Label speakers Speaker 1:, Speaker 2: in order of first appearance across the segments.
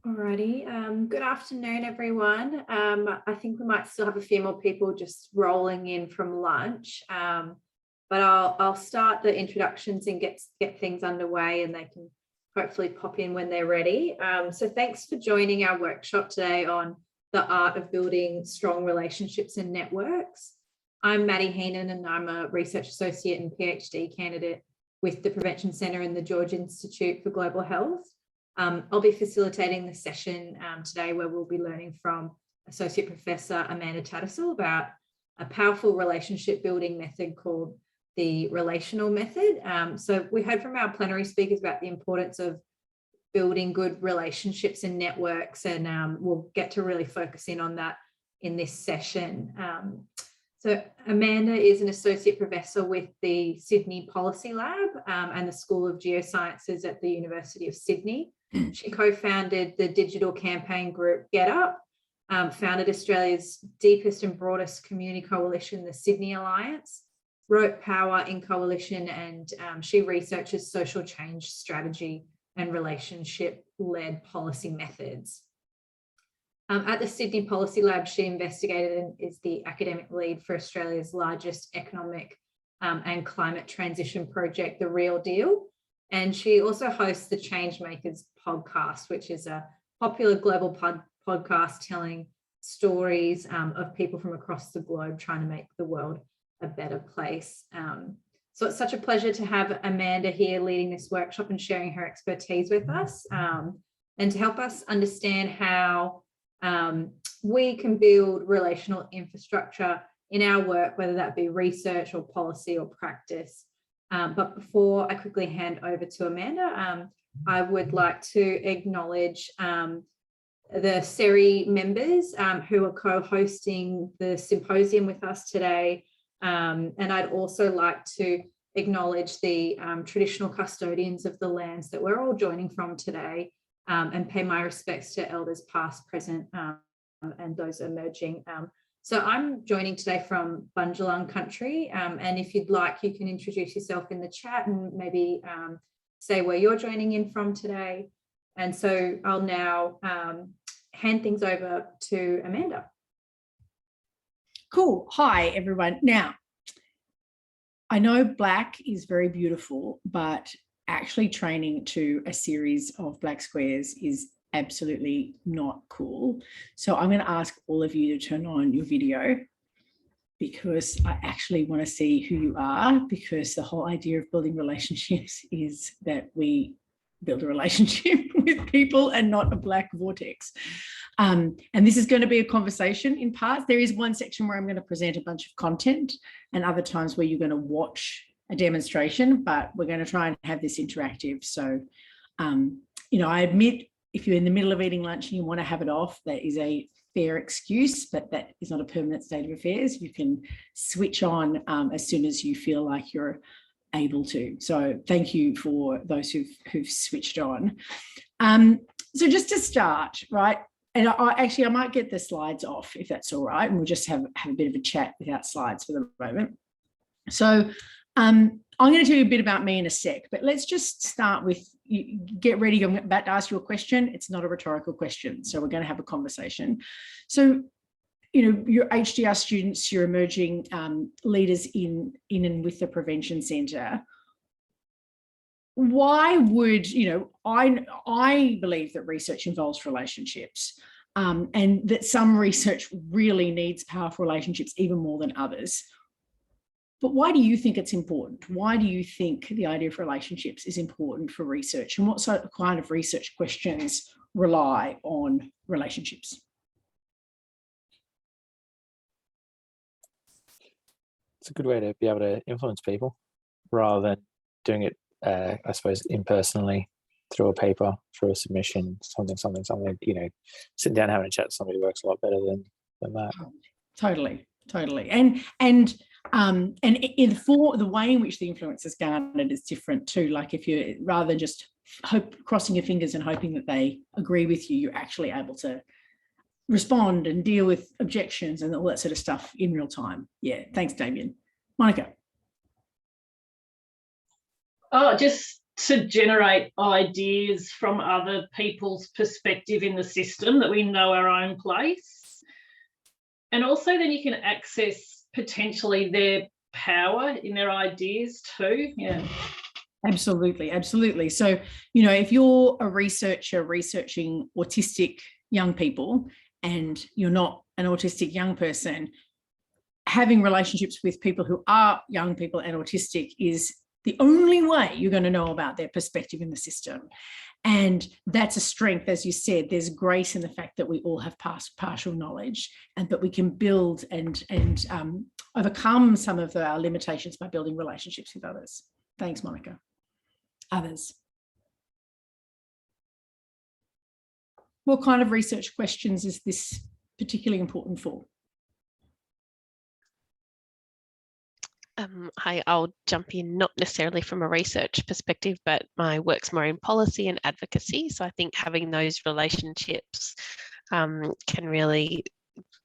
Speaker 1: Alrighty, good afternoon, everyone. I think we might still have a few more people just rolling in from lunch, but I'll start the introductions and get things underway, and they can hopefully pop in when they're ready. So thanks for joining our workshop today on the art of building strong relationships and networks. I'm Maddie Heenan, and I'm a research associate and PhD candidate with the Prevention Centre and the George Institute for Global Health. I'll be facilitating the session today, where we'll be learning from Associate Professor Amanda Tattersall about a powerful relationship building method called the Relational Method. So we heard from our plenary speakers about the importance of building good relationships and networks, and we'll get to really focus in on that in this session. So Amanda is an Associate Professor with the Sydney Policy Lab and the School of Geosciences at the University of Sydney. She co-founded the digital campaign group Get Up, founded Australia's deepest and broadest community coalition, the Sydney Alliance, wrote Power in Coalition, and she researches social change strategy and relationship-led policy methods. At the Sydney Policy Lab, she investigated and is the academic lead for Australia's largest economic and climate transition project, The Real Deal. And she also hosts the Changemakers podcast, which is a popular global podcast telling stories of people from across the globe trying to make the world a better place. So it's such a pleasure to have Amanda here leading this workshop and sharing her expertise with us, and to help us understand how we can build relational infrastructure in our work, whether that be research or policy or practice. But before I quickly hand over to Amanda, I would like to acknowledge the SERI members who are co-hosting the symposium with us today. And I'd also like to acknowledge the traditional custodians of the lands that we're all joining from today, and pay my respects to elders past, present, and those emerging. So I'm joining today from Bundjalung country, and if you'd like, you can introduce yourself in the chat and maybe say where you're joining in from today. And so I'll now hand things over to Amanda.
Speaker 2: Cool. Hi, everyone. Now, I know black is very beautiful, but actually training to a series of black squares is absolutely not cool. So I'm going to ask all of you to turn on your video, because I actually want to see who you are, because the whole idea of building relationships is that we build a relationship with people and not a black vortex. And this is going to be a conversation in parts. There is one section where I'm going to present a bunch of content, and other times where you're going to watch a demonstration, but we're going to try and have this interactive. So, I admit, if you're in the middle of eating lunch and you want to have it off, that is a fair excuse, but that is not a permanent state of affairs. You can switch on as soon as you feel like you're able to. So thank you for those who've switched on. So just to start, right, and I might get the slides off if that's all right, and we'll just have a bit of a chat without slides for the moment. So I'm going to tell you a bit about me in a sec, but let's just start with, get ready. I'm about to ask you a question. It's not a rhetorical question, so we're going to have a conversation. So, your HDR students, your emerging leaders in and with the Prevention Centre, why would, I believe that research involves relationships, and that some research really needs powerful relationships even more than others. But why do you think it's important? Why do you think the idea of relationships is important for research? And what sort of kind of research questions rely on relationships?
Speaker 3: It's a good way to be able to influence people rather than doing it, I suppose, impersonally through a paper, through a submission, something, sitting down having a chat with somebody works a lot better than that.
Speaker 2: Totally. And for the way in which the influence is garnered is different too. Like if you, rather than just crossing your fingers and hoping that they agree with you, you're actually able to respond and deal with objections and all that sort of stuff in real time. Yeah, thanks, Damien. Monica.
Speaker 4: Oh, just to generate ideas from other people's perspective in the system, that we know our own place. And also then you can access potentially their power in their ideas too. Yeah.
Speaker 2: Absolutely, absolutely. So, you know, if you're a researcher researching autistic young people and you're not an autistic young person, having relationships with people who are young people and autistic is the only way you're going to know about their perspective in the system. And that's a strength, as you said. There's grace in the fact that we all have partial knowledge, but we can build and overcome some of our limitations by building relationships with others. Thanks, Monica. Others. What kind of research questions is this particularly important for?
Speaker 5: Hi, I'll jump in, not necessarily from a research perspective, but my work's more in policy and advocacy. So I think having those relationships can really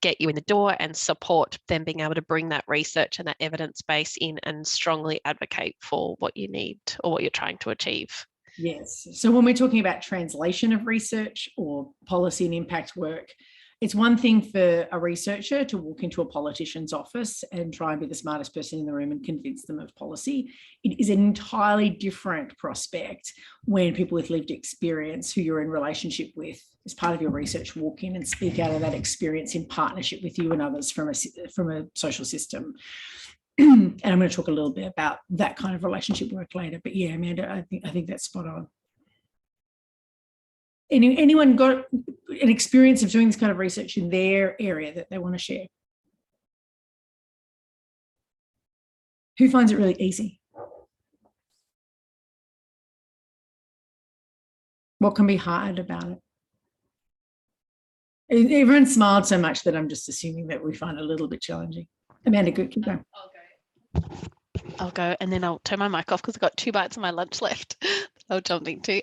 Speaker 5: get you in the door and support them being able to bring that research and that evidence base in and strongly advocate for what you need or what you're trying to achieve.
Speaker 2: Yes. So when we're talking about translation of research or policy and impact work, it's one thing for a researcher to walk into a politician's office and try and be the smartest person in the room and convince them of policy. It is an entirely different prospect when people with lived experience who you're in relationship with as part of your research walk in and speak out of that experience in partnership with you and others from a social system. And I'm going to talk a little bit about that kind of relationship work later. But yeah, Amanda, I think that's spot on. Anyone got an experience of doing this kind of research in their area that they want to share? Who finds it really easy? What can be hard about it? Everyone smiled so much that I'm just assuming that we find it a little bit challenging. Amanda, good, keep going.
Speaker 5: I'll go and then I'll turn my mic off because I've got 2 bites of my lunch left. I'll jump into.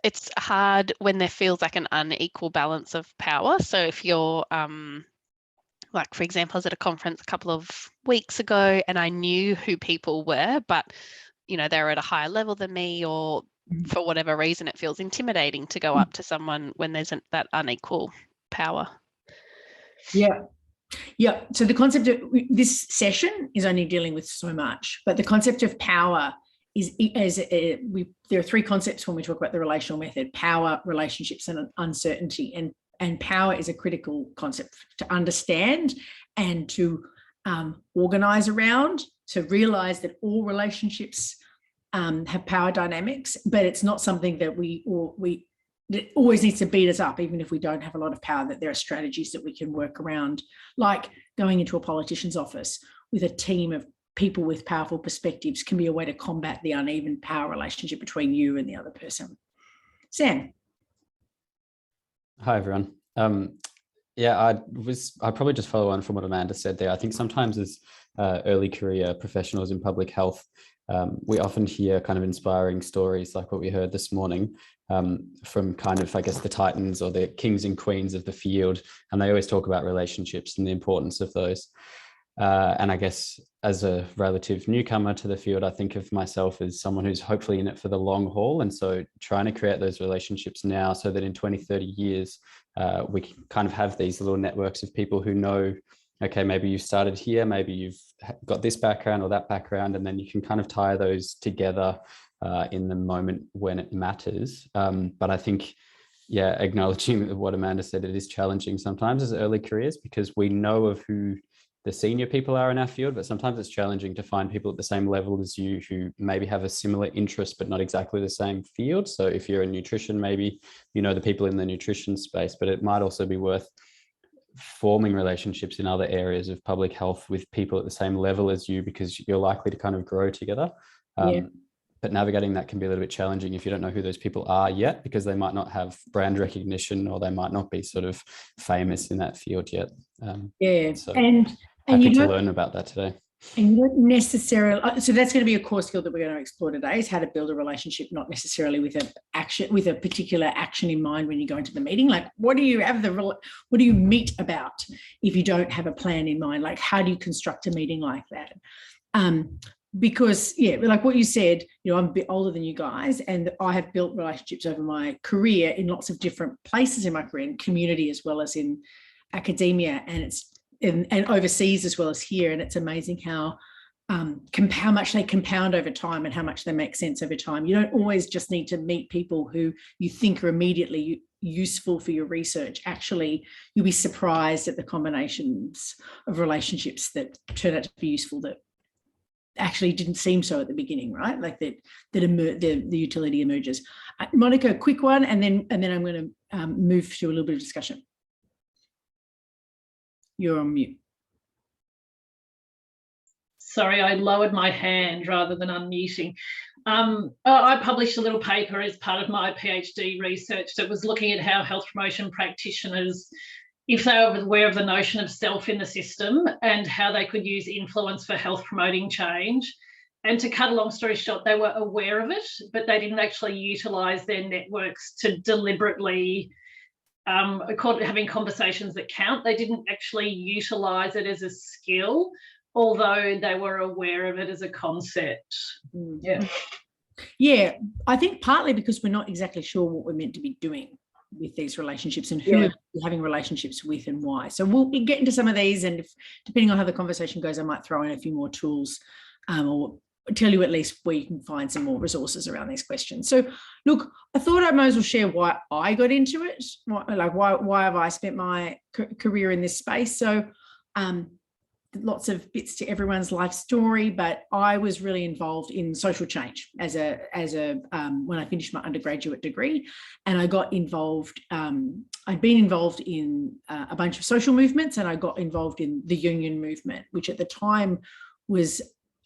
Speaker 5: It's hard when there feels like an unequal balance of power. So if you're like, for example, I was at a conference a couple of weeks ago and I knew who people were, but you know, they're at a higher level than me, or for whatever reason, it feels intimidating to go up to someone when there's that unequal power.
Speaker 2: Yeah. Yeah. So the concept of this session is only dealing with so much, but the concept of power is there are 3 concepts when we talk about the relational method: power, relationships, and uncertainty. And power is a critical concept to understand and to organize around, to realize that all relationships have power dynamics, but it's not something that it always needs to beat us up, even if we don't have a lot of power, that there are strategies that we can work around, like going into a politician's office with a team of people with powerful perspectives can be a way to combat the uneven power relationship between you and the other person. Sam.
Speaker 6: Hi, everyone. I probably just follow on from what Amanda said there. I think sometimes as early career professionals in public health, we often hear kind of inspiring stories like what we heard this morning from kind of, I guess, the titans or the kings and queens of the field. And they always talk about relationships and the importance of those. And I guess as a relative newcomer to the field, I think of myself as someone who's hopefully in it for the long haul. And so trying to create those relationships now so that in 20, 30 years, we can kind of have these little networks of people who know, okay, maybe you started here, maybe you've got this background or that background, and then you can kind of tie those together in the moment when it matters. But I think, yeah, acknowledging what Amanda said, it is challenging sometimes as early careers because we know of who the senior people are in our field, but sometimes it's challenging to find people at the same level as you who maybe have a similar interest, but not exactly the same field. So if you're in nutrition, maybe you know the people in the nutrition space, but it might also be worth forming relationships in other areas of public health with people at the same level as you, because you're likely to kind of grow together. But navigating that can be a little bit challenging if you don't know who those people are yet, because they might not have brand recognition or they might not be sort of famous in that field yet. So and happy to learn about that today.
Speaker 2: And you don't necessarily, so that's going to be a core skill that we're going to explore today, is how to build a relationship, not necessarily with a particular action in mind when you go into the meeting. Like, what do you meet about if you don't have a plan in mind? Like, how do you construct a meeting like that? because, yeah, like what you said, you know, I'm a bit older than you guys, and I have built relationships over my career in lots of different places in my career, in community as well as in academia, and it's and overseas as well as here. And it's amazing how much they compound over time and how much they make sense over time. You don't always just need to meet people who you think are immediately useful for your research. Actually, you'll be surprised at the combinations of relationships that turn out to be useful that actually didn't seem so at the beginning, right? Like the utility emerges. Monica, quick one, and then I'm going to move to a little bit of discussion. You're on mute.
Speaker 4: Sorry, I lowered my hand rather than unmuting. I published a little paper as part of my PhD research that was looking at how health promotion practitioners, if they were aware of the notion of self in the system and how they could use influence for health promoting change. And to cut a long story short, they were aware of it, but they didn't actually utilise their networks to deliberately, having conversations that count. They didn't actually utilise it as a skill, although they were aware of it as a concept.
Speaker 2: Yeah, I think partly because we're not exactly sure what we're meant to be doing with these relationships and who we're having relationships with and why. So we'll get into some of these, and if, depending on how the conversation goes, I might throw in a few more tools or tell you at least where you can find some more resources around these questions. So look, I thought I might as well share why I got into it, why have I spent my career in this space. So lots of bits to everyone's life story, but I was really involved in social change as a when I finished my undergraduate degree, and I got involved. I'd been involved in a bunch of social movements, and I got involved in the union movement, which at the time was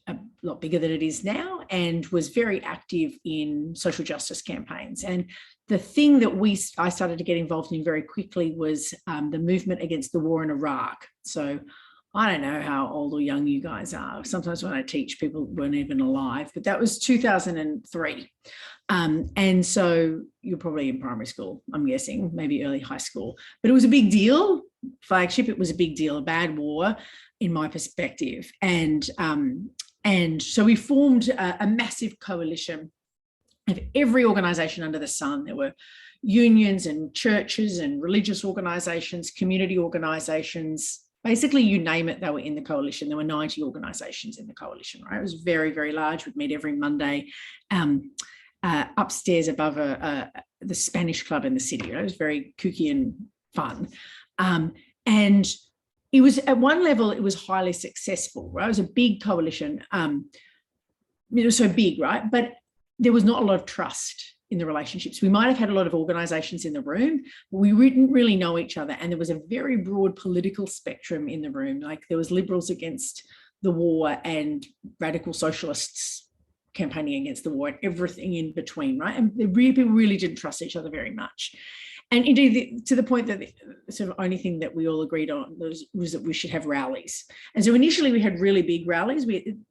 Speaker 2: a lot bigger than it is now, and was very active in social justice campaigns. And the thing that I started to get involved in very quickly was the movement against the war in Iraq. So I don't know how old or young you guys are. Sometimes when I teach, people weren't even alive, but that was 2003. And so you're probably in primary school, I'm guessing, maybe early high school. But it was a big deal. Flagship, it was a big deal, a bad war in my perspective. And so we formed a massive coalition of every organisation under the sun. There were unions and churches and religious organisations, community organisations. Basically, you name it, they were in the coalition. There were 90 organisations in the coalition, right? It was very, very large. We'd meet every Monday upstairs above the Spanish club in the city. Right? It was very kooky and fun. And it was, at one level, it was highly successful, right? It was a big coalition. It was so big, right? But there was not a lot of trust in the relationships. We might have had a lot of organisations in the room, but we didn't really know each other. And there was a very broad political spectrum in the room. Like there was liberals against the war and radical socialists campaigning against the war and everything in between, right? And people really didn't trust each other very much. And indeed, to the point that the sort of only thing that we all agreed on was that we should have rallies. And so initially we had really big rallies.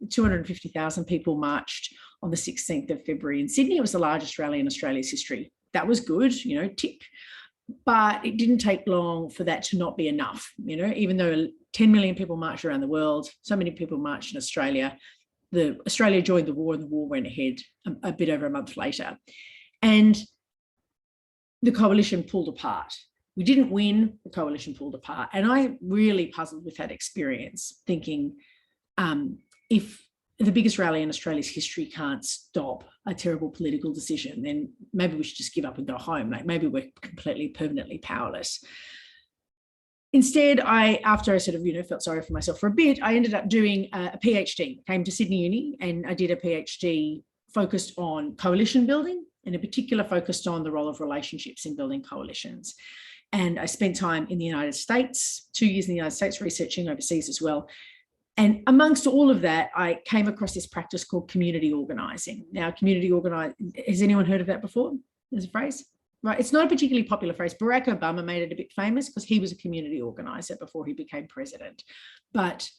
Speaker 2: 250,000 people marched on the 16th of February in Sydney. It was the largest rally in Australia's history. That was good, you know, tick. But it didn't take long for that to not be enough, you know, even though 10 million people marched around the world, so many people marched in Australia. Australia joined the war and the war went ahead a bit over a month later. And the coalition pulled apart. We didn't win, the coalition pulled apart. And I really puzzled with that experience, thinking if the biggest rally in Australia's history can't stop a terrible political decision, then maybe we should just give up and go home. Like maybe we're completely, permanently powerless. Instead, after I sort of, you know, felt sorry for myself for a bit, I ended up doing a PhD, came to Sydney Uni, and I did a PhD focused on coalition building, and in particular focused on the role of relationships in building coalitions. And I spent time in the United States, 2 years in the United States, researching overseas as well. And amongst all of that, I came across this practice called community organising. Now, community organising, has anyone heard of that before as a phrase? Right, it's not a particularly popular phrase. Barack Obama made it a bit famous because he was a community organiser before he became president. But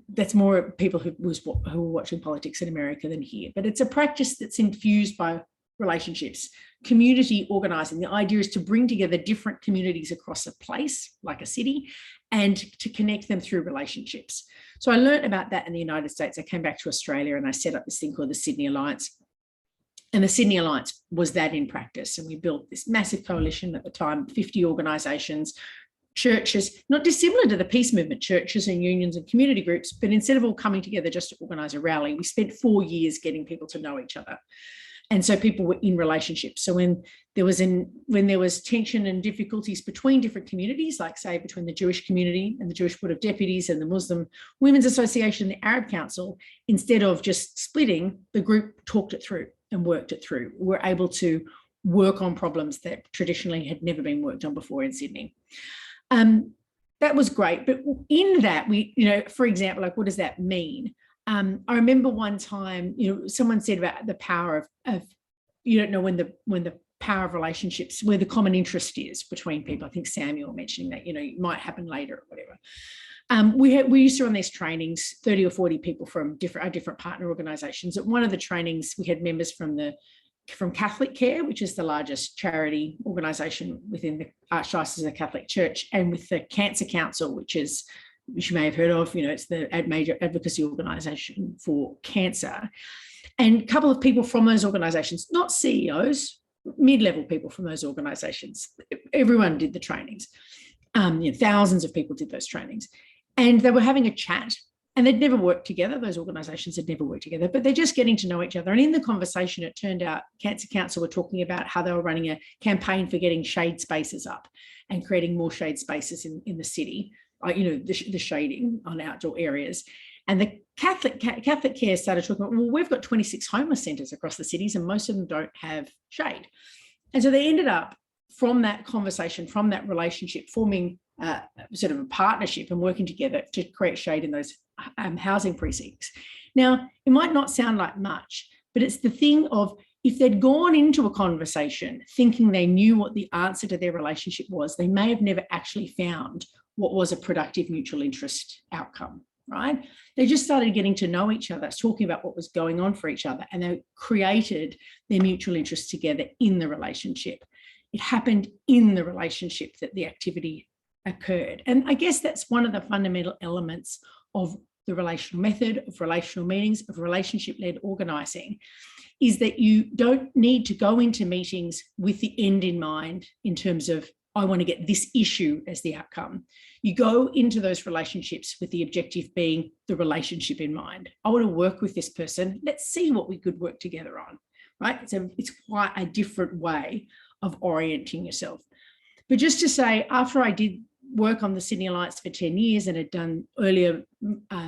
Speaker 2: that's more people who were watching politics in America than here. But it's a practice that's infused by relationships. Community organizing, the idea is to bring together different communities across a place, like a city, and to connect them through relationships. So I learned about that in the United States. I came back to Australia and I set up this thing called the Sydney Alliance. And the Sydney Alliance was that in practice. And we built this massive coalition at the time, 50 organisations, churches, not dissimilar to the peace movement, churches and unions and community groups, but instead of all coming together just to organise a rally, we spent 4 years getting people to know each other. And so people were in relationships. So when there was tension and difficulties between different communities, like say between the Jewish community and the Jewish Board of Deputies and the Muslim Women's Association, the Arab Council, instead of just splitting, the group talked it through and worked it through. We're able to work on problems that traditionally had never been worked on before in Sydney. That was great. But in that, we, for example, like, what does that mean? I remember one time, someone said about the power of you don't know when the power of relationships, where the common interest is between people. I think Samuel mentioning that, it might happen later or whatever. We used to run these trainings, 30 or 40 people from different partner organisations. At one of the trainings, we had members from Catholic Care, which is the largest charity organisation within the Archdiocese of the Catholic Church, and with the Cancer Council, which you may have heard of, it's the major advocacy organisation for cancer. And a couple of people from those organisations, not CEOs, mid-level people from those organisations. Everyone did the trainings. Thousands of people did those trainings. And they were having a chat, and they'd never worked together. Those organisations had never worked together, but they're just getting to know each other. And in the conversation, it turned out Cancer Council were talking about how they were running a campaign for getting shade spaces up and creating more shade spaces in the city. The shading on outdoor areas. And the Catholic Care started talking about, well, we've got 26 homeless centres across the cities and most of them don't have shade. And so they ended up, from that conversation, from that relationship, forming sort of a partnership and working together to create shade in those housing precincts. Now, it might not sound like much, but it's the thing of, if they'd gone into a conversation thinking they knew what the answer to their relationship was, they may have never actually found what was a productive mutual interest outcome, right? They just started getting to know each other, talking about what was going on for each other, and they created their mutual interest together in the relationship. It happened in the relationship that the activity occurred. And I guess that's one of the fundamental elements of the relational method, of relational meetings, of relationship-led organising, is that you don't need to go into meetings with the end in mind in terms of, I want to get this issue as the outcome. You go into those relationships with the objective being the relationship in mind. I want to work with this person. Let's see what we could work together on, right? It's quite a different way of orienting yourself. But just to say, after I did work on the Sydney Alliance for 10 years and had done earlier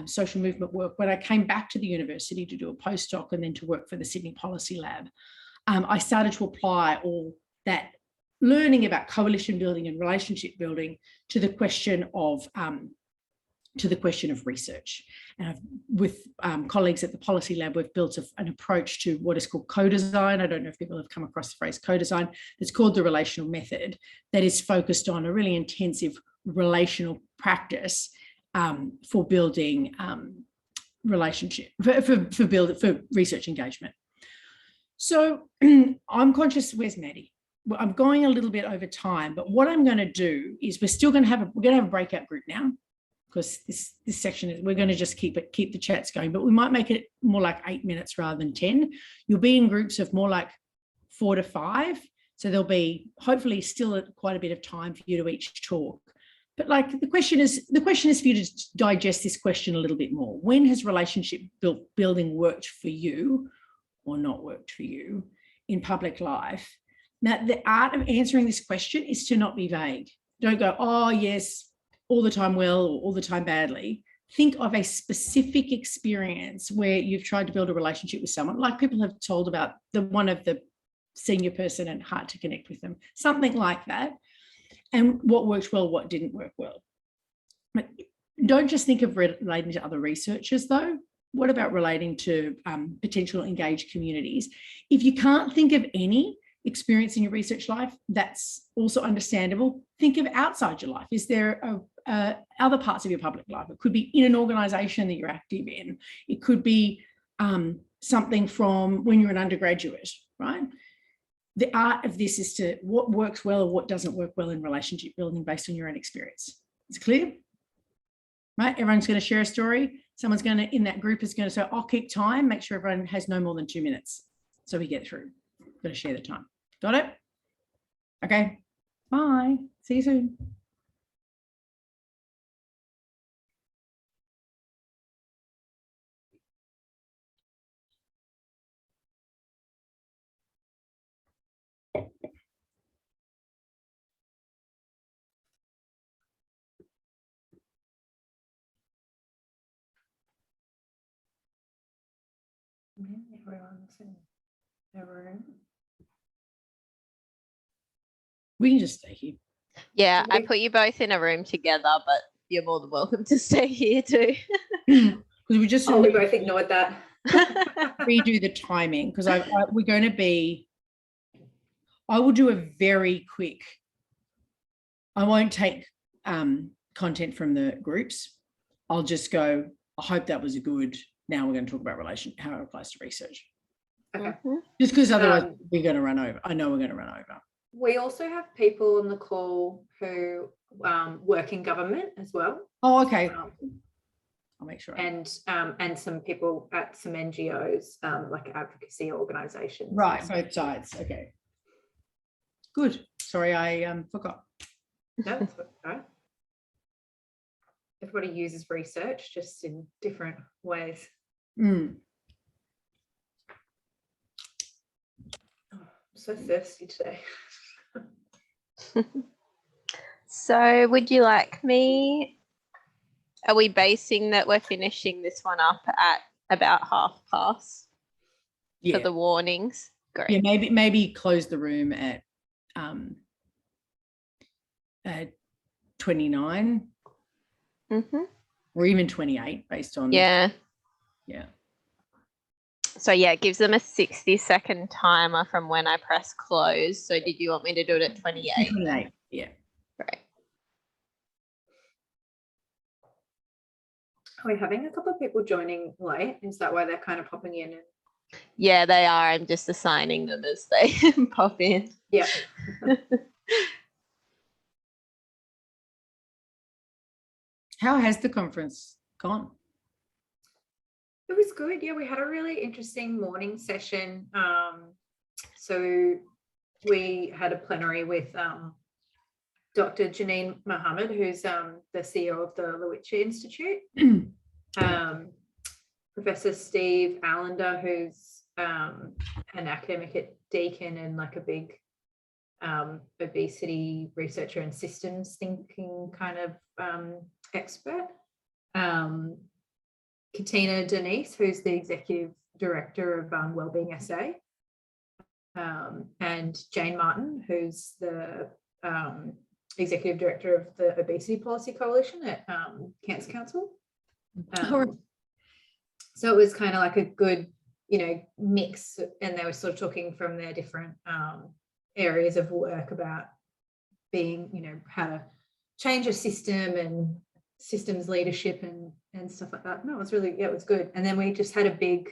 Speaker 2: social movement work, when I came back to the university to do a postdoc and then to work for the Sydney Policy Lab, I started to apply all that learning about coalition building and relationship building to the question of research. And with colleagues at the Policy Lab, we've built an approach to what is called co-design. I don't know if people have come across the phrase co-design. It's called the Relational Method, that is focused on a really intensive relational practice for building relationship, for research engagement. So I'm conscious, where's Maddie? Well, I'm going a little bit over time, but what I'm going to do is we're going to have a breakout group now, because this section is, we're going to just keep the chats going, but we might make it more like 8 minutes rather than 10. You'll be in groups of more like 4 to 5. So there'll be hopefully still quite a bit of time for you to each talk. But like the question is for you to digest this question a little bit more. When has relationship building worked for you or not worked for you in public life? Now, the art of answering this question is to not be vague. Don't go, oh, yes, all the time well, or all the time badly. Think of a specific experience where you've tried to build a relationship with someone, like people have told about one of the senior person and hard to connect with them, something like that. And what worked well, what didn't work well. But don't just think of relating to other researchers, though. What about relating to potential engaged communities? If you can't think of any experience in your research life, that's also understandable. Think of outside your life. Is there other parts of your public life? It could be in an organisation that you're active in. It could be something from when you're an undergraduate, right? the art of this is to what works well or what doesn't work well in relationship building based on your own experience. It's clear, right? Everyone's going to share a story. Someone's going to, in that group, is going to say, I'll keep time, make sure everyone has no more than 2 minutes. So we get through. Got to share the time. Got it? Okay. Bye. See you soon.
Speaker 1: Everyone's in their room.
Speaker 2: We can just stay here.
Speaker 7: Yeah, I put you both in a room together, but you're more than welcome to stay here too.
Speaker 2: Because we just
Speaker 1: Oh, we both ignored that.
Speaker 2: redo the timing, because we're going to be, I will do a very quick, I won't take content from the groups. I'll just go, I hope that was good. Now we're going to talk about how it applies to research.
Speaker 1: Okay.
Speaker 2: Just because otherwise we're going to run over. I know we're going to run over.
Speaker 1: We also have people on the call who work in government as well.
Speaker 2: Oh, okay. I'll make sure.
Speaker 1: And some people at some NGOs, like advocacy organisations.
Speaker 2: Right, both sides. Okay. Good. Sorry, I forgot.
Speaker 1: No, that's right. Everybody uses research just in different ways.
Speaker 2: Mm.
Speaker 1: Oh, I'm so thirsty today.
Speaker 7: So would you like me, are we basing that we're finishing this one up at about past
Speaker 2: Yeah.
Speaker 7: for the warnings? Great.
Speaker 2: Yeah, maybe close the room at 29 or even 28 based on
Speaker 7: Yeah.
Speaker 2: Yeah.
Speaker 7: So yeah, it gives them a 60-second timer from when I press close. So did you want me to do it at 28?
Speaker 2: 28. Yeah.
Speaker 7: Right.
Speaker 1: Are we having a couple of people joining late? Is that why they're kind of popping in?
Speaker 7: Yeah, they are. I'm just assigning them as they pop in.
Speaker 1: Yeah.
Speaker 2: How has the conference gone?
Speaker 1: It was good. Yeah, we had a really interesting morning session. So we had a plenary with Dr. Janine Mohammed, who's the CEO of the Lowitja Institute, Professor Steve Allender, who's an academic at Deakin and like a big obesity researcher and systems thinking kind of expert. Katina Denise, who's the executive director of Wellbeing SA, and Jane Martin, who's the executive director of the Obesity Policy Coalition at Cancer Council. So it was kind of like a good, mix, and they were sort of talking from their different areas of work about being, how to change a system and systems leadership and stuff like that. No, it was really, it was good. And then we just had a big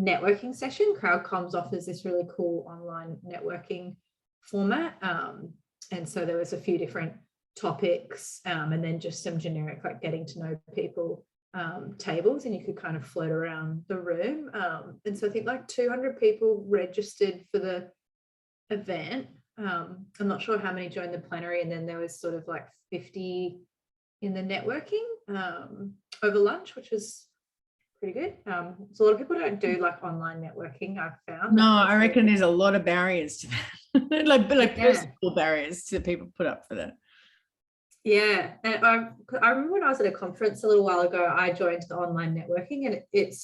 Speaker 1: networking session. Crowd Comms offers this really cool online networking format. And so there was a few different topics and then just some generic, like getting to know people tables, and you could kind of float around the room. And so I think like 200 people registered for the event. I'm not sure how many joined the plenary, and then there was sort of like 50 in the networking over lunch, which was pretty good. So a lot of people don't do like online networking, I've found.
Speaker 2: No, I reckon there's a lot of barriers to that. like personal barriers that people put up for that. Yeah,
Speaker 1: and I remember when I was at a conference a little while ago, I joined the online networking, and it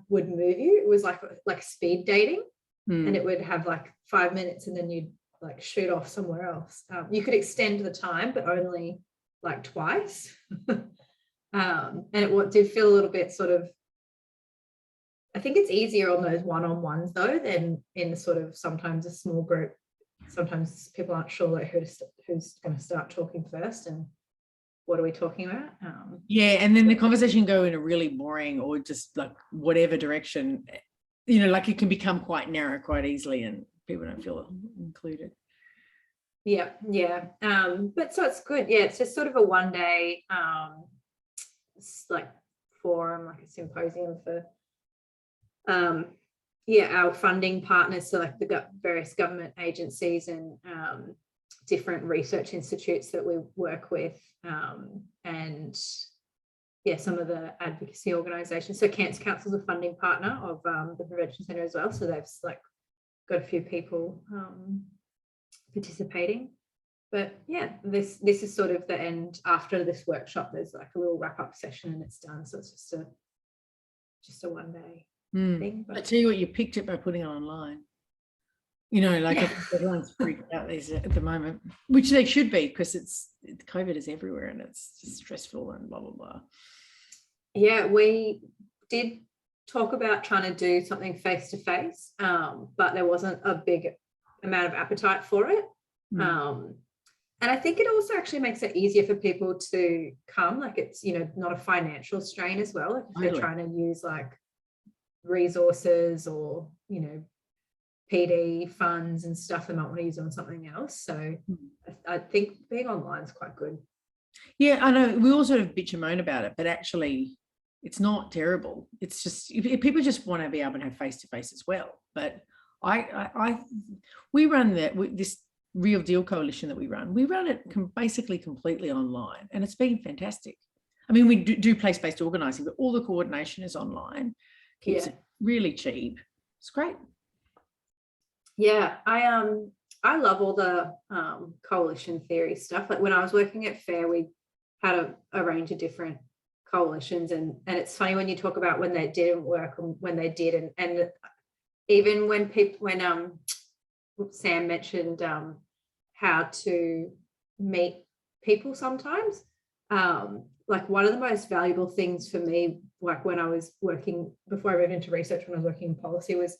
Speaker 1: would move you. It was like speed dating, and it would have like 5 minutes, and then you'd like shoot off somewhere else. You could extend the time, but only like twice. And it did feel a little bit sort of, I think it's easier on those one-on-ones though than in sort of sometimes a small group. Sometimes people aren't sure like who's going to start talking first and what are we talking about.
Speaker 2: Yeah, and then the conversation go in a really boring or just like whatever direction, like it can become quite narrow quite easily and people don't feel included.
Speaker 1: Yeah. But so it's good. Yeah, it's just sort of a one-day like forum, like a symposium for our funding partners, so like the various government agencies and different research institutes that we work with, and some of the advocacy organisations. So Cancer Council is a funding partner of the Prevention Centre as well, so they've like got a few people participating. But yeah, this is sort of the end. After this workshop, there's like a little wrap-up session and it's done. So it's just a one-day thing. But
Speaker 2: I tell you what, you picked it by putting it online. I think everyone's freaked out these at the moment, which they should be, because COVID is everywhere and it's just stressful and blah, blah, blah. Yeah,
Speaker 1: we did talk about trying to do something face-to-face, but there wasn't a big amount of appetite for it. And I think it also actually makes it easier for people to come. Like it's, not a financial strain as well. Like if they're trying to use like resources or, PD funds and stuff they might want to use on something else. So I think being online is quite good.
Speaker 2: Yeah, I know. We all sort of bitch and moan about it, but actually it's not terrible. It's just, if people just want to be able to have face-to-face as well. But we run this Real Deal Coalition that we run it basically completely online, and it's been fantastic. I mean, we do place-based organising, but all the coordination is online. Keeps it really cheap. It's great.
Speaker 1: Yeah, I love all the coalition theory stuff. Like when I was working at FAIR, we had a range of different coalitions, and it's funny when you talk about when they didn't work and when they did, and even when Sam mentioned how to meet people sometimes. Like one of the most valuable things for me, like when I was working, before I moved into research, when I was working in policy, was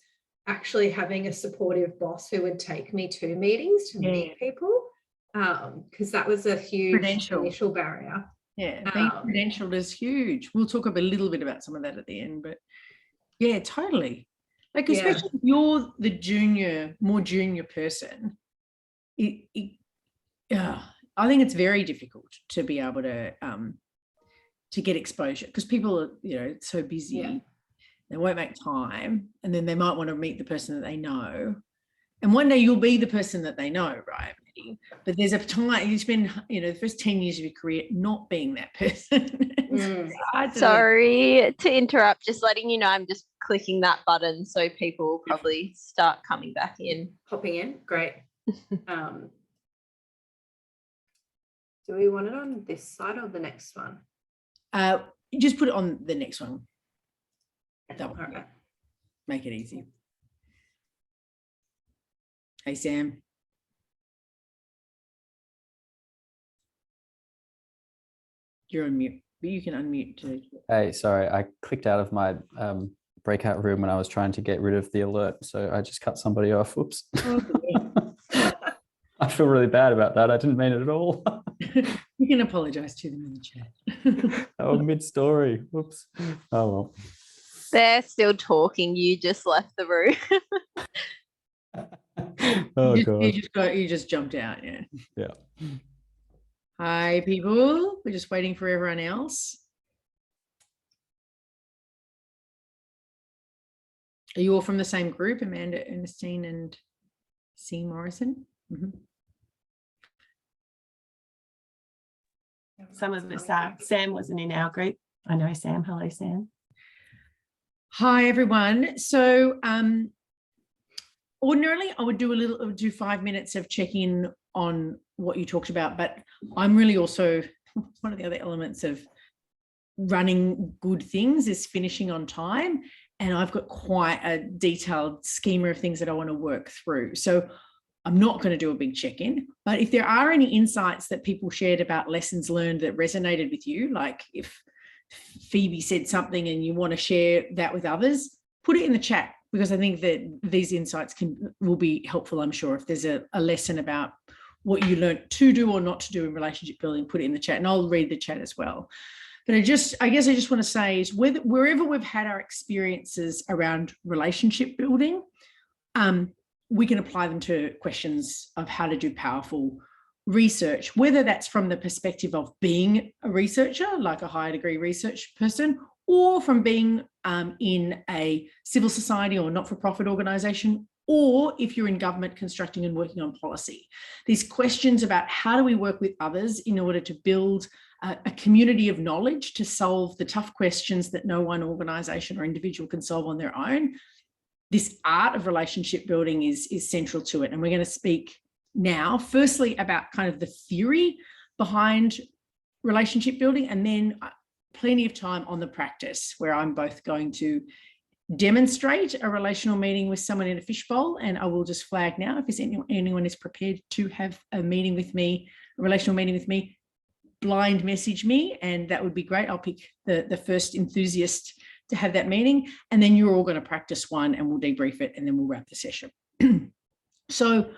Speaker 1: actually having a supportive boss who would take me to meetings to meet people, because that was a huge initial barrier.
Speaker 2: Yeah, being credentialed is huge. We'll talk a little bit about some of that at the end, but yeah, totally. Like, especially if you're the more junior person, I think it's very difficult to be able to get exposure, because people are, so busy, they won't make time, and then they might want to meet the person that they know. And one day you'll be the person that they know, right? But there's a time you spend, the first 10 years of your career not being that person.
Speaker 7: Sorry to interrupt, just letting you know I'm just clicking that button so people will probably start coming back in.
Speaker 1: Popping in, great. Do we want it on this side or the next one?
Speaker 2: Just put it on the next one. That one.
Speaker 1: Okay.
Speaker 2: Make it easy. Hey, Sam. You're on mute, but you can unmute too.
Speaker 6: Hey, sorry, I clicked out of my breakout room when I was trying to get rid of the alert, so I just cut somebody off. Whoops. I feel really bad about that. I didn't mean it at all.
Speaker 2: You can apologise to them in the chat.
Speaker 6: Oh, mid-story. Whoops. Oh, well.
Speaker 7: They're still talking. You just left the room.
Speaker 6: Oh, God.
Speaker 2: You just jumped out, yeah.
Speaker 6: Yeah.
Speaker 2: Hi, people. We're just waiting for everyone else. Are you all from the same group, Amanda Ernestine and C. Morrison? Mm-hmm.
Speaker 8: Some of us are. Sam wasn't in our group. I know Sam. Hello, Sam.
Speaker 2: Hi, everyone. So ordinarily, I would do 5 minutes of check-in on what you talked about, but I'm really also, one of the other elements of running good things is finishing on time. And I've got quite a detailed schema of things that I want to work through. So I'm not going to do a big check-in, but if there are any insights that people shared about lessons learned that resonated with you, like if Phoebe said something and you want to share that with others, put it in the chat, because I think that these insights will be helpful. I'm sure if there's a lesson about what you learned to do or not to do in relationship building, put it in the chat and I'll read the chat as well. But I guess I just want to say is wherever we've had our experiences around relationship building, we can apply them to questions of how to do powerful research, whether that's from the perspective of being a researcher, like a higher degree research person, or from being in a civil society or not-for-profit organisation, or if you're in government constructing and working on policy. These questions about how do we work with others in order to build a community of knowledge to solve the tough questions that no one organisation or individual can solve on their own. This art of relationship building is central to it. And we're going to speak now, firstly, about kind of the theory behind relationship building, and then plenty of time on the practice, where I'm both going to demonstrate a relational meeting with someone in a fishbowl, and I will just flag now, if anyone is prepared to have a meeting with me, a relational meeting with me, blind message me, and that would be great. I'll pick the first enthusiast to have that meeting, and then you're all going to practice one, and we'll debrief it, and then we'll wrap the session. So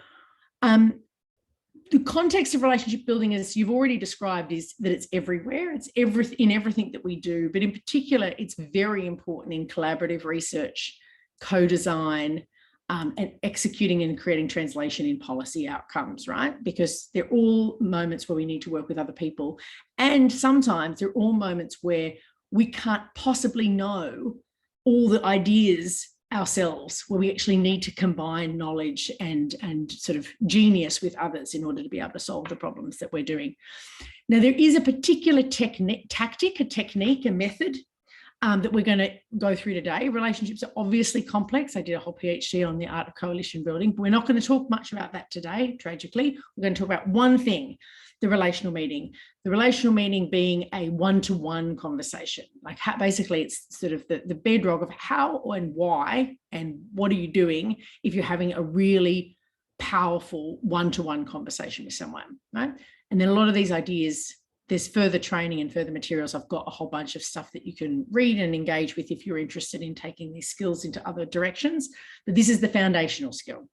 Speaker 2: the context of relationship building, as you've already described, is that it's everywhere. It's in everything that we do, but in particular, it's very important in collaborative research, co-design, and executing and creating translation in policy outcomes, right? Because they're all moments where we need to work with other people. And sometimes they're all moments where we can't possibly know all the ideas ourselves, where we actually need to combine knowledge and sort of genius with others in order to be able to solve the problems that we're doing. Now, there is a particular tactic, a method that we're going to go through today. Relationships are obviously complex. I did a whole PhD on the art of coalition building, but we're not going to talk much about that today, tragically. We're going to talk about one thing, the relational meeting. The relational meeting being a one-to-one conversation. Like basically it's sort of the bedrock of how and why and what are you doing if you're having a really powerful one-to-one conversation with someone, right? And then a lot of these ideas, there's further training and further materials. I've got a whole bunch of stuff that you can read and engage with if you're interested in taking these skills into other directions. But this is the foundational skill.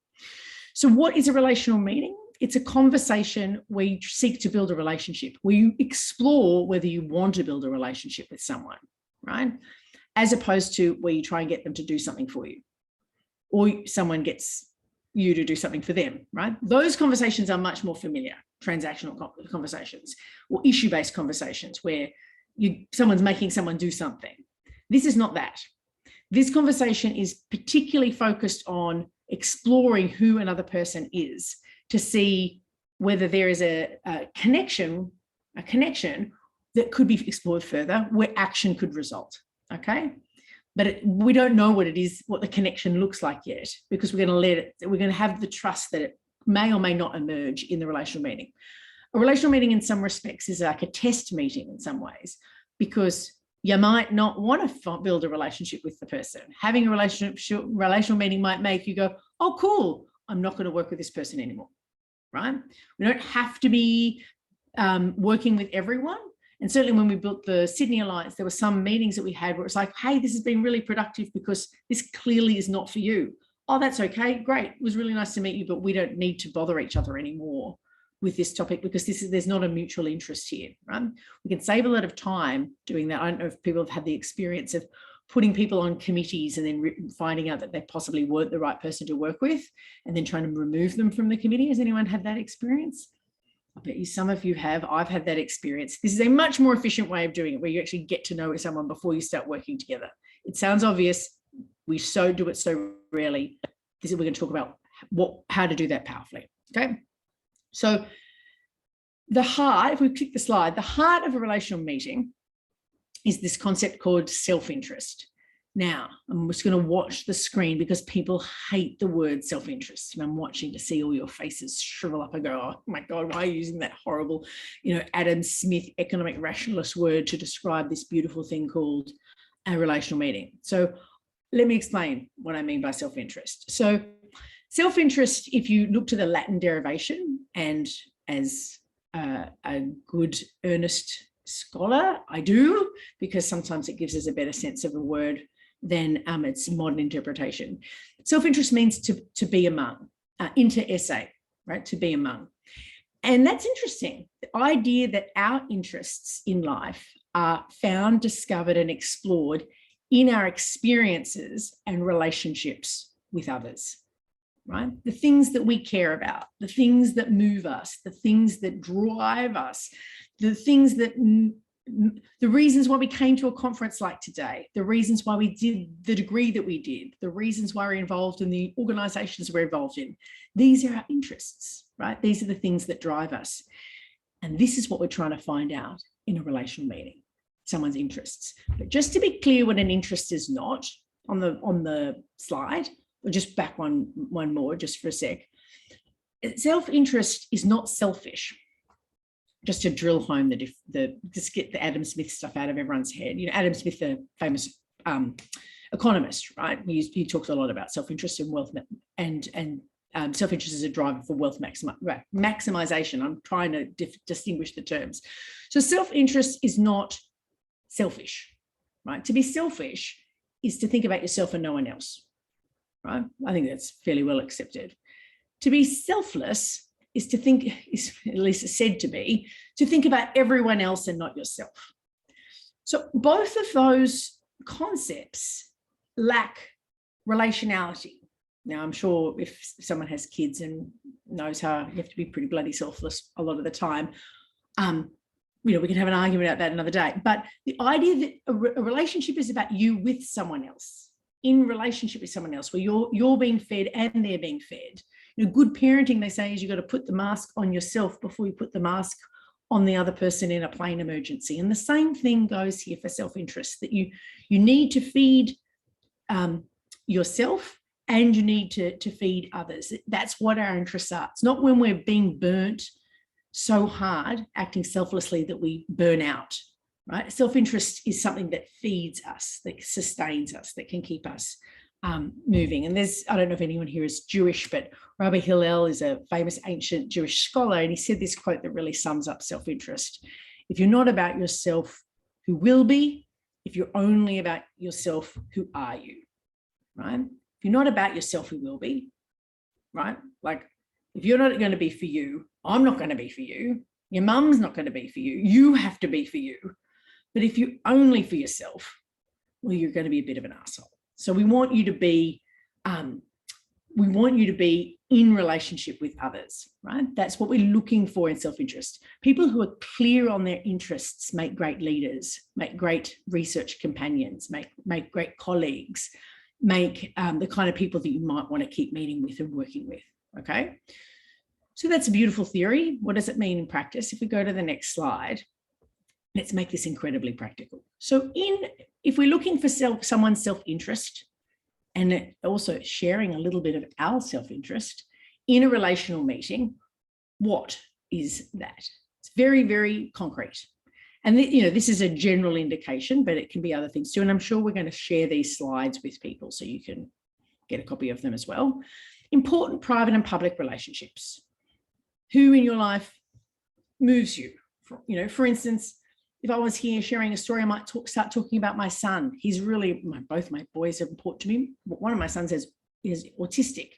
Speaker 2: So what is a relational meeting? It's a conversation where you seek to build a relationship, where you explore whether you want to build a relationship with someone, right? As opposed to where you try and get them to do something for you, or someone gets you to do something for them, right? Those conversations are much more familiar, transactional conversations or issue-based conversations where someone's making someone do something. This is not that. This conversation is particularly focused on exploring who another person is, to see whether there is a connection that could be explored further, where action could result, okay? But we don't know what it is, what the connection looks like yet, because we're going to have the trust that it may or may not emerge in the relational meeting. A relational meeting in some respects is like a test meeting in some ways, because you might not want to build a relationship with the person. Having a relational meeting might make you go, oh, cool, I'm not going to work with this person anymore, right? We don't have to be working with everyone. And certainly when we built the Sydney Alliance, there were some meetings that we had where it's like, hey, this has been really productive because this clearly is not for you. Oh, that's okay, great. It was really nice to meet you, but we don't need to bother each other anymore with this topic because there's not a mutual interest here, right? We can save a lot of time doing that. I don't know if people have had the experience of putting people on committees and then finding out that they possibly weren't the right person to work with and then trying to remove them from the committee. Has anyone had that experience? I bet you some of you have. I've had that experience. This is a much more efficient way of doing it, where you actually get to know someone before you start working together. It sounds obvious. We do it so rarely. We're going to talk about how to do that powerfully. Okay. So the heart, if we click the slide, the heart of a relational meeting is this concept called self-interest. Now, I'm just going to watch the screen because people hate the word self-interest. And I'm watching to see all your faces shrivel up and go, oh my God, why are you using that horrible, Adam Smith economic rationalist word to describe this beautiful thing called a relational meeting? So let me explain what I mean by self-interest. So self-interest, if you look to the Latin derivation, and as a good earnest scholar, I do, because sometimes it gives us a better sense of a word than its modern interpretation. Self-interest means to be among, inter esse, right? To be among. And that's interesting. The idea that our interests in life are found, discovered, and explored in our experiences and relationships with others, right? The things that we care about, the things that move us, the things that drive us, the things that, the reasons why we came to a conference like today, the reasons why we did the degree that we did, the reasons why we're involved in the organizations we're involved in. These are our interests, right? These are the things that drive us. And this is what we're trying to find out in a relational meeting, someone's interests. But just to be clear what an interest is not, on the slide, or just back one more just for a sec. Self-interest is not selfish. Just to drill home just get the Adam Smith stuff out of everyone's head. You know, Adam Smith, the famous economist, right? He talks a lot about self-interest and wealth, and self-interest is a driver for wealth maximization. I'm trying to distinguish the terms. So self-interest is not selfish, right? To be selfish is to think about yourself and no one else, right? I think that's fairly well accepted. To be selfless is to think, is at least said to be, to think about everyone else and not yourself. So both of those concepts lack relationality. Now, I'm sure if someone has kids and knows how you have to be pretty bloody selfless a lot of the time, you know, we can have an argument about that another day. But the idea that a relationship is about you with someone else, in relationship with someone else, where you're being fed and they're being fed. You know, good parenting, they say, is you've got to put the mask on yourself before you put the mask on the other person in a plane emergency. And the same thing goes here for self-interest, that you need to feed yourself and you need to feed others. That's what our interests are. It's not when we're being burnt so hard, acting selflessly, that we burn out, right? Self-interest is something that feeds us, that sustains us, that can keep us moving. And I don't know if anyone here is Jewish, but Rabbi Hillel is a famous ancient Jewish scholar, and he said this quote that really sums up self-interest. If you're not about yourself, who will be? If you're only about yourself, who are you, right? If you're not about yourself, who will be, right? Like, if you're not going to be for you, I'm not going to be for you. Your mum's not going to be for you. You have to be for you. But if you're only for yourself, well, you're going to be a bit of an asshole. So we want you to be, in relationship with others, right? That's what we're looking for in self-interest. People who are clear on their interests make great leaders, make great research companions, make great colleagues, make the kind of people that you might want to keep meeting with and working with, okay? So that's a beautiful theory. What does it mean in practice? If we go to the next slide, let's make this incredibly practical. So if we're looking for someone's self-interest and also sharing a little bit of our self-interest in a relational meeting, what is that? It's very, very concrete. And this is a general indication, but it can be other things too. And I'm sure we're going to share these slides with people so you can get a copy of them as well. Important private and public relationships. Who in your life moves you? For instance, if I was here sharing a story, I might start talking about my son. He's really, both my boys are important to me. One of my sons is autistic,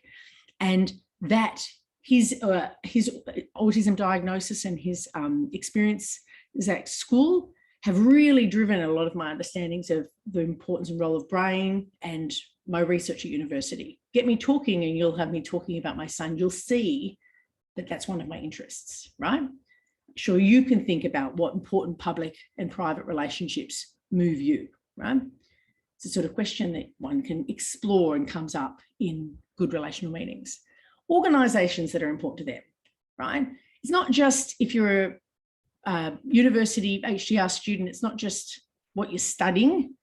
Speaker 2: and that his autism diagnosis and his experience at school have really driven a lot of my understandings of the importance and role of brain and my research at university. Get me talking and you'll have me talking about my son. You'll see that that's one of my interests, right? Sure, you can think about what important public and private relationships move you, right? It's a sort of question that one can explore and comes up in good relational meetings. Organizations that are important to them, right? It's not just if you're a university HDR student, it's not just what you're studying.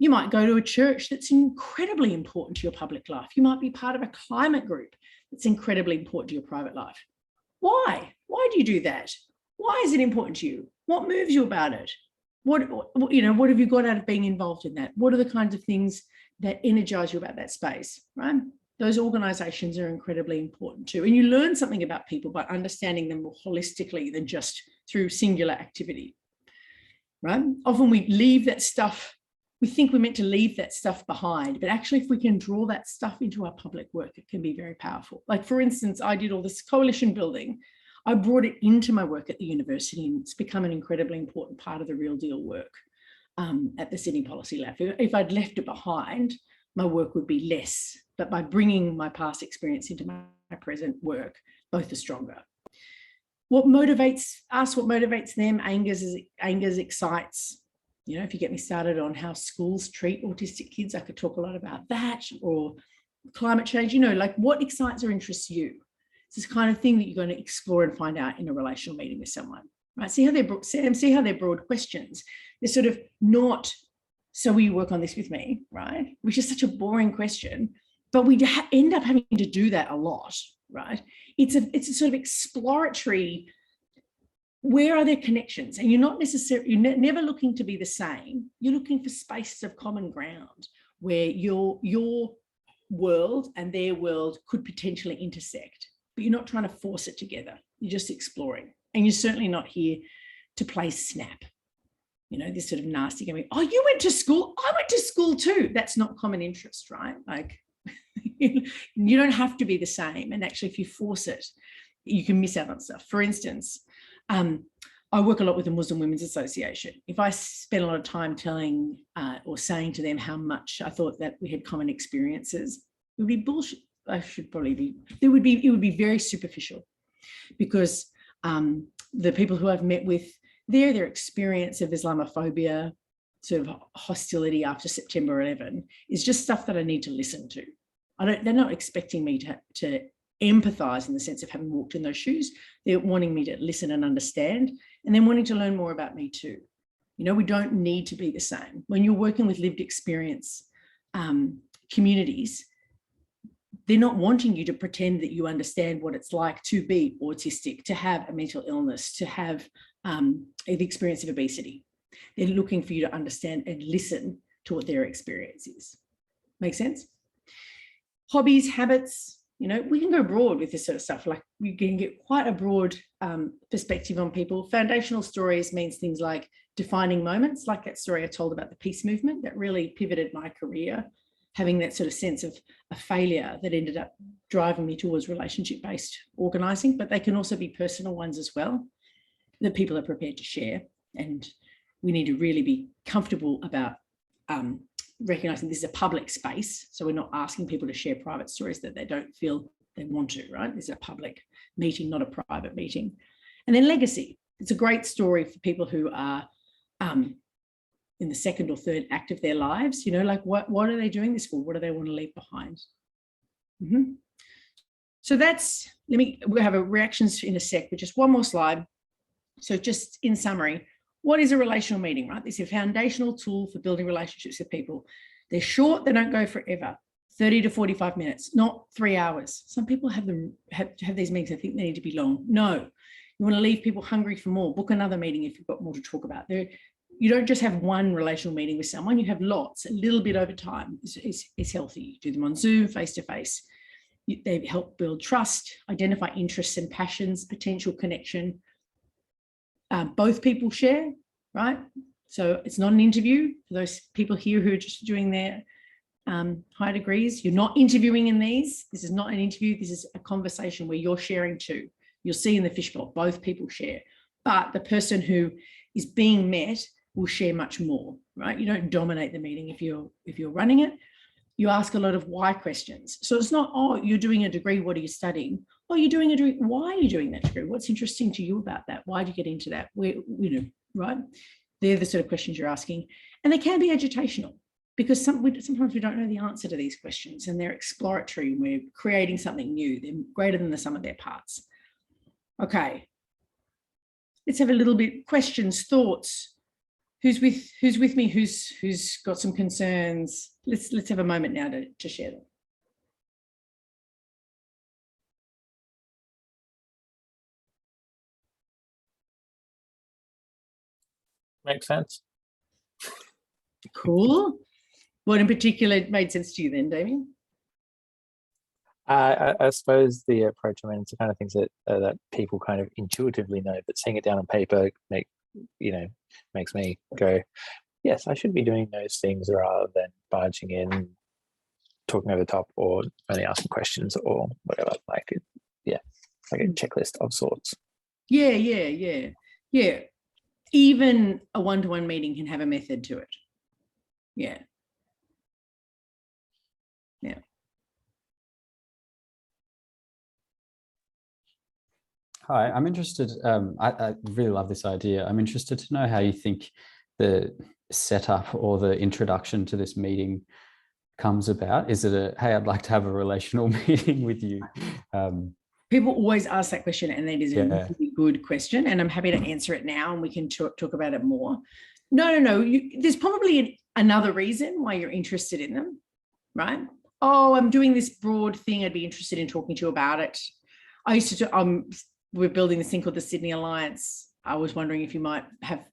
Speaker 2: You might go to a church that's incredibly important to your public life. You might be part of a climate group that's incredibly important to your private life. Why? Why do you do that? Why is it important to you? What moves you about it? What have you got out of being involved in that? What are the kinds of things that energize you about that space, right? Those organizations are incredibly important too. And you learn something about people by understanding them more holistically than just through singular activity, right? Often we leave that stuff, we think we're meant to leave that stuff behind, but actually if we can draw that stuff into our public work, it can be very powerful. Like for instance, I did all this coalition building. I brought it into my work at the university, and it's become an incredibly important part of the real deal work at the Sydney Policy Lab. If I'd left it behind, my work would be less, but by bringing my past experience into my present work, both are stronger. What motivates us, what motivates them, angers, excites. You know, if you get me started on how schools treat autistic kids, I could talk a lot about that, or climate change, you know, like what excites or interests you. It's this kind of thing that you're going to explore and find out in a relational meeting with someone, right? See how they're broad questions. They're sort of not, so will you work on this with me, right? Which is such a boring question, but we end up having to do that a lot, right? It's a sort of exploratory, where are there connections? And you're not necessarily, you're never looking to be the same. You're looking for spaces of common ground where your world and their world could potentially intersect, but you're not trying to force it together. You're just exploring. And you're certainly not here to play snap. You know, this sort of nasty game. Oh, you went to school. I went to school too. That's not common interest, right? Like you don't have to be the same. And actually, if you force it, you can miss out on stuff. For instance, I work a lot with the Muslim Women's Association. If I spend a lot of time telling or saying to them how much I thought that we had common experiences, it would be bullshit. It would be very superficial, because the people who I've met with, their experience of Islamophobia, sort of hostility after September 11, is just stuff that I need to listen to. They're not expecting me to empathize in the sense of having walked in those shoes. They're wanting me to listen and understand, and then wanting to learn more about me too. You know, we don't need to be the same. When you're working with lived experience communities, they're not wanting you to pretend that you understand what it's like to be autistic, to have a mental illness, to have the experience of obesity. They're looking for you to understand and listen to what their experience is. Make sense? Hobbies, habits, you know, we can go broad with this sort of stuff. Like we can get quite a broad perspective on people. Foundational stories means things like defining moments, like that story I told about the peace movement that really pivoted my career, having that sort of sense of a failure that ended up driving me towards relationship-based organising. But they can also be personal ones as well that people are prepared to share. And we need to really be comfortable about recognising this is a public space. So we're not asking people to share private stories that they don't feel they want to, right? This is a public meeting, not a private meeting. And then legacy. It's a great story for people who are in the second or third act of their lives, you know, like what are they doing this for? What do they want to leave behind? So we'll have a reactions in a sec, but just one more slide. So just in summary, what is a relational meeting, right? This is a foundational tool for building relationships with people. They're short, they don't go forever, 30 to 45 minutes, not 3 hours. Some people have these meetings, I think they need to be long. No, you want to leave people hungry for more. Book another meeting if you've got more to talk about. You don't just have one relational meeting with someone, you have lots. A little bit over time is healthy. You do them on Zoom, face-to-face. They help build trust, identify interests and passions, potential connection. Both people share, right? So it's not an interview for those people here who are just doing their high degrees. You're not interviewing in these. This is not an interview. This is a conversation where you're sharing too. You'll see in the fishbowl, both people share. But the person who is being met will share much more, right? You don't dominate the meeting if you're running it. You ask a lot of why questions. So it's not, oh, you're doing a degree, what are you studying? Oh, you're doing a degree, why are you doing that degree? What's interesting to you about that? Why did you get into that? Where, you know, right? They're the sort of questions you're asking. And they can be agitational because sometimes we don't know the answer to these questions and they're exploratory. We're creating something new. They're greater than the sum of their parts. Okay. Let's have a little bit questions, thoughts. Who's with me? Who's got some concerns? Let's have a moment now to share them.
Speaker 3: Makes sense.
Speaker 2: Cool. What in particular made sense to you then, Damien?
Speaker 3: I suppose the approach, I mean, it's the kind of things that people kind of intuitively know, but seeing it down on paper makes me go, yes, I should be doing those things rather than barging in, talking over the top, or only asking questions or whatever. Like a checklist of sorts.
Speaker 2: Yeah. Even a one-to-one meeting can have a method to it. Yeah.
Speaker 6: Hi, I'm interested. I really love this idea. I'm interested to know how you think the setup or the introduction to this meeting comes about. Is it a, hey, I'd like to have a relational meeting with you?
Speaker 2: People always ask that question, and that is a really good question, and I'm happy to answer it now, and we can talk about it more. No. There's probably another reason why you're interested in them, right? Oh, I'm doing this broad thing. I'd be interested in talking to you about it. I used to, we're building this thing called the Sydney Alliance. I was wondering if you might have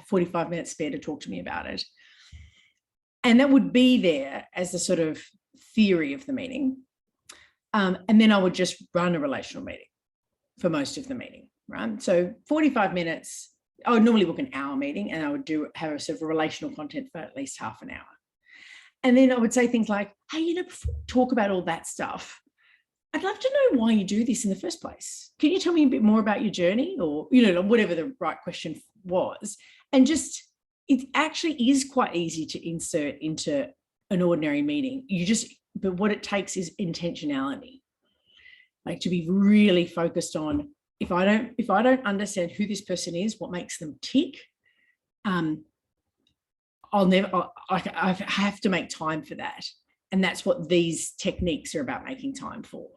Speaker 2: 45 minutes spare to talk to me about it. And that would be there as the sort of theory of the meeting. And then I would just run a relational meeting for most of the meeting, right? So 45 minutes, I would normally book an hour meeting, and I would have a sort of relational content for at least half an hour. And then I would say things like, hey, before we talk about all that stuff, I'd love to know why you do this in the first place. Can you tell me a bit more about your journey, or, whatever the right question was? And just, it actually is quite easy to insert into an ordinary meeting. But what it takes is intentionality, like to be really focused on, if I don't understand who this person is, what makes them tick, I have to make time for that. And that's what these techniques are about, making time for.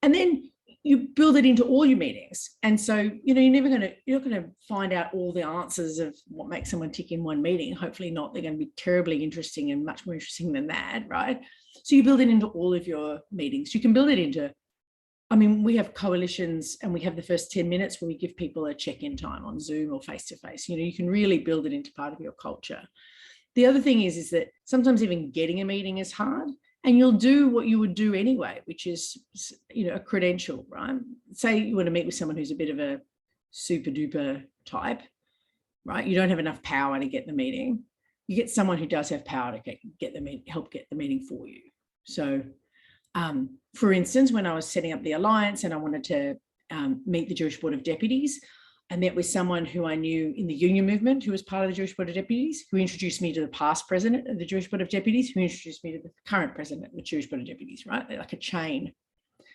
Speaker 2: And then you build it into all your meetings. And so, you're not going to find out all the answers of what makes someone tick in one meeting. Hopefully not. They're going to be terribly interesting, and much more interesting than that, right? So you build it into all of your meetings. You can build it into, we have coalitions, and we have the first 10 minutes where we give people a check-in time on Zoom or face-to-face. You can really build it into part of your culture. The other thing is that sometimes even getting a meeting is hard, and you'll do what you would do anyway, which is, a credential, right? Say you want to meet with someone who's a bit of a super duper type, right? You don't have enough power to get the meeting. You get someone who does have power to help get the meeting for you. So, for instance, when I was setting up the Alliance and I wanted to meet the Jewish Board of Deputies, I met with someone who I knew in the union movement, who was part of the Jewish Board of Deputies, who introduced me to the past president of the Jewish Board of Deputies, who introduced me to the current president of the Jewish Board of Deputies, right? They're like a chain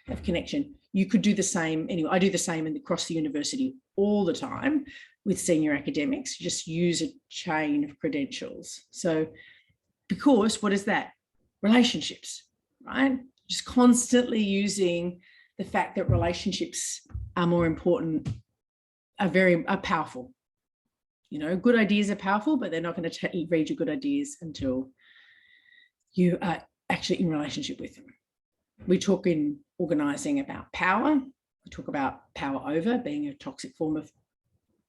Speaker 2: of connection. You could do the same. Anyway, I do the same across the university all the time with senior academics. You just use a chain of credentials. So, because what is that? Relationships, right? Just constantly using the fact that relationships are more important, are powerful. Good ideas are powerful, but they're not going to read your good ideas until you are actually in relationship with them. We talk in organizing about power. We talk about power over being a toxic form of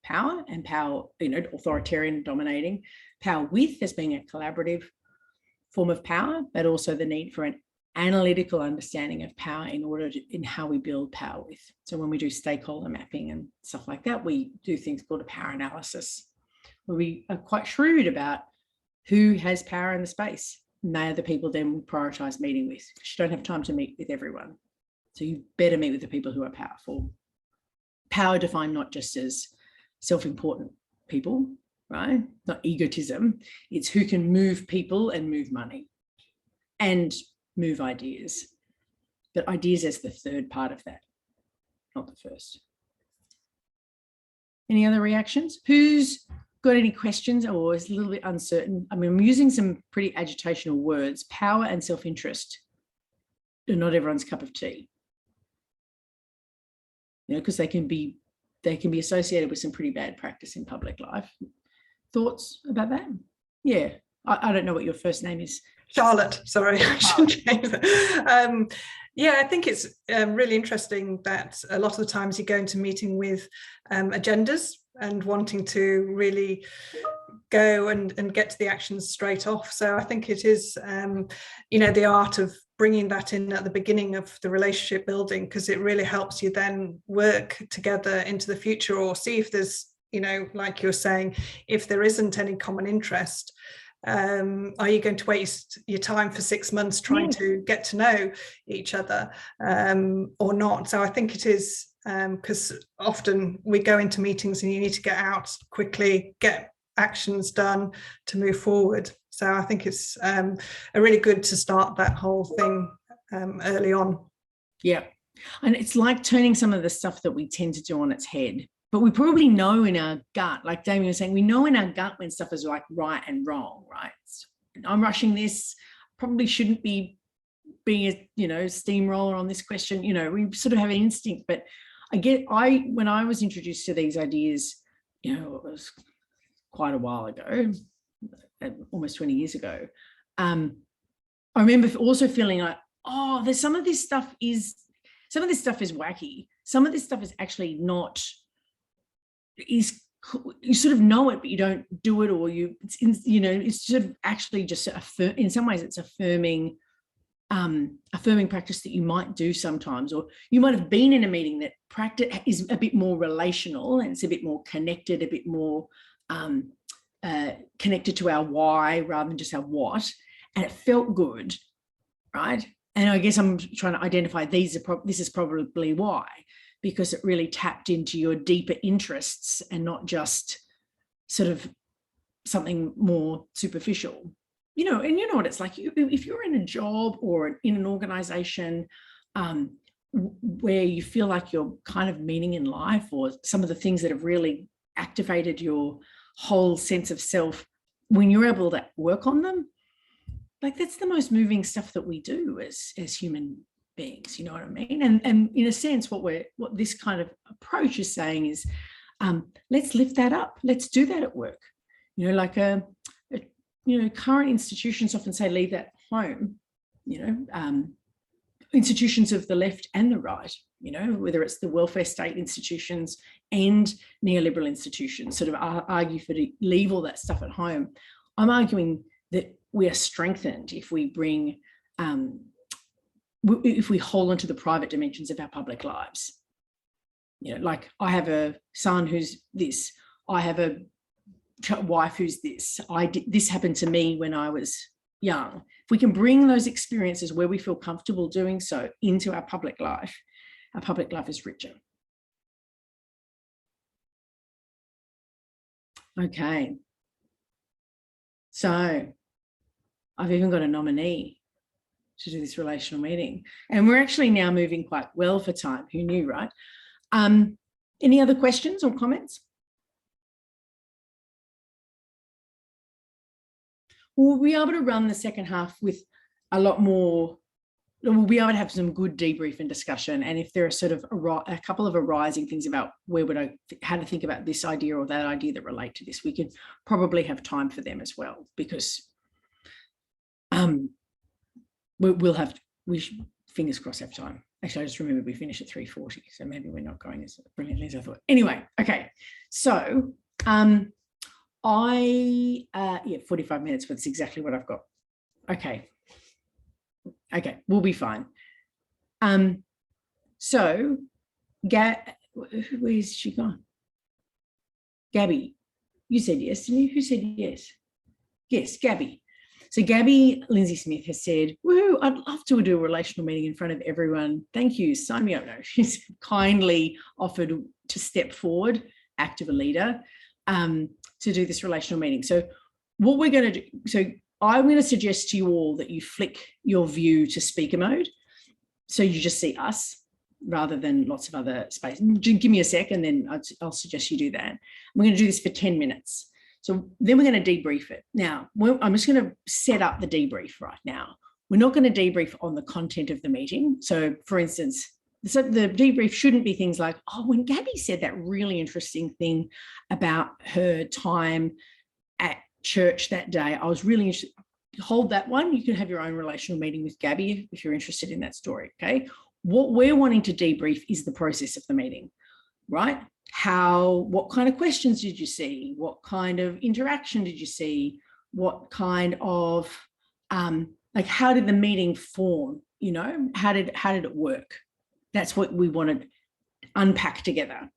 Speaker 2: power, and power, authoritarian, dominating. Power with as being a collaborative form of power, but also the need for an analytical understanding of power in how we build power with. So when we do stakeholder mapping and stuff like that, we do things called a power analysis, where we are quite shrewd about who has power in the space. And they are the people then we prioritize meeting with, because you don't have time to meet with everyone. So you better meet with the people who are powerful. Power defined not just as self-important people, right? Not egotism. It's who can move people and move money and move ideas. But ideas as the third part of that, not the first. Any other reactions? Who's got any questions or is a little bit uncertain? I'm using some pretty agitational words. Power and self-interest are not everyone's cup of tea. Because they can be associated with some pretty bad practice in public life. Thoughts about that? Yeah, I don't know what your first name is.
Speaker 9: Charlotte, sorry. Yeah, I think it's really interesting that a lot of the times you go into meeting with agendas and wanting to really go and get to the actions straight off. So I think it is, the art of bringing that in at the beginning of the relationship building, because it really helps you then work together into the future, or see if there's, like you're saying, if there isn't any common interest. Are you going to waste your time for 6 months trying to get to know each other or not? So I think it is because often we go into meetings and you need to get out quickly, get actions done to move forward. So I think it's a really good to start that whole thing early on.
Speaker 2: Yeah. And it's like turning some of the stuff that we tend to do on its head. But we probably know in our gut, like Damien was saying, we know in our gut when stuff is like right and wrong, right? I'm rushing this, probably shouldn't be being a, you know, steamroller on this question. You know, we sort of have an instinct. But when I was introduced to these ideas, you know, it was quite a while ago, almost 20 years ago. I remember also feeling like, oh, there's some of this stuff is wacky. Some of this stuff is actually not, you sort of know it, but you don't do it, or it's sort of actually just in some ways it's affirming practice that you might do sometimes, or you might have been in a meeting that practice is a bit more relational and it's a bit more connected, a bit more connected to our why rather than just our what, and it felt good, right? And I guess I'm trying to identify this is probably why, because it really tapped into your deeper interests and not just sort of something more superficial. You know, and you know what it's like, if you're in a job or in an organization where you feel like you're kind of meaning in life, or some of the things that have really activated your whole sense of self, when you're able to work on them, like that's the most moving stuff that we do as human beings, you know what I mean? And in a sense, what this kind of approach is saying is, let's lift that up. Let's do that at work. You know, like current institutions often say leave that home. You know, institutions of the left and the right. You know, whether it's the welfare state institutions and neoliberal institutions, sort of argue for to leave all that stuff at home. I'm arguing that we are strengthened if we bring. If we hold onto the private dimensions of our public lives. You know, like I have a son who's this, I have a wife who's this, this happened to me when I was young. If we can bring those experiences where we feel comfortable doing so into our public life is richer. Okay. So I've even got a nominee to do this relational meeting. And we're actually now moving quite well for time. Who knew, right? Any other questions or comments? We'll be able to run the second half with a lot more, we'll be able to have some good debrief and discussion. And if there are sort of a couple of arising things about how to think about this idea or that idea that relate to this, we could probably have time for them as well, because fingers crossed have time. Actually, I just remembered we finish at 3:40, so maybe we're not going as brilliantly as I thought. Anyway, okay. So 45 minutes, but it's exactly what I've got. Okay, we'll be fine. So where's she gone? Gabby, you said yes, didn't you? Who said yes? Yes, Gabby. So Gabby Lindsay Smith has said, woohoo, I'd love to do a relational meeting in front of everyone. Thank you, sign me up. No, she's kindly offered to step forward, act of a leader, to do this relational meeting. So what we're going to do, so I'm going to suggest to you all that you flick your view to speaker mode. So you just see us rather than lots of other space. Give me a sec and then I'll suggest you do that. We're going to do this for 10 minutes. So then we're going to debrief it. Now, I'm just going to set up the debrief right now. We're not going to debrief on the content of the meeting. So for instance, the debrief shouldn't be things like, oh, when Gabby said that really interesting thing about her time at church that day, I was really interested. Hold that one. You can have your own relational meeting with Gabby if you're interested in that story, okay? What we're wanting to debrief is the process of the meeting, right? What kind of questions did you see? What kind of interaction did you see? What kind of, how did the meeting form? You know, how did it work? That's what we want to unpack together.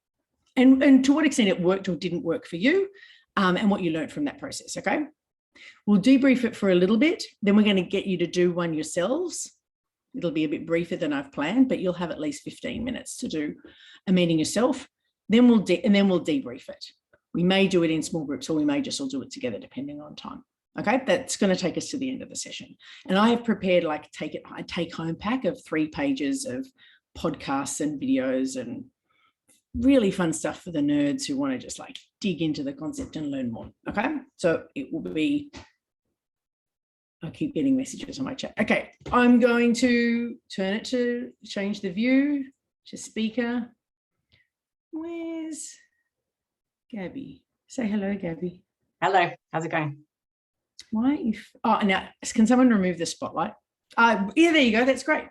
Speaker 2: And to what extent it worked or didn't work for you, and what you learned from that process, okay? We'll debrief it for a little bit, then we're going to get you to do one yourselves, It'll be a bit briefer than I've planned, but you'll have at least 15 minutes to do a meeting yourself. Then we'll debrief it. We may do it in small groups, or we may just all do it together depending on time. Okay, that's going to take us to the end of the session. And I have prepared like a take-home pack of 3 pages of podcasts and videos and really fun stuff for the nerds who want to just like dig into the concept and learn more. Okay, so it will be, I keep getting messages on my chat. Okay, I'm going to turn it to change the view to speaker. Where's Gabby? Say hello, Gabby.
Speaker 10: Hello, how's it going?
Speaker 2: Why? Now, can someone remove the spotlight? Yeah, there you go. That's great.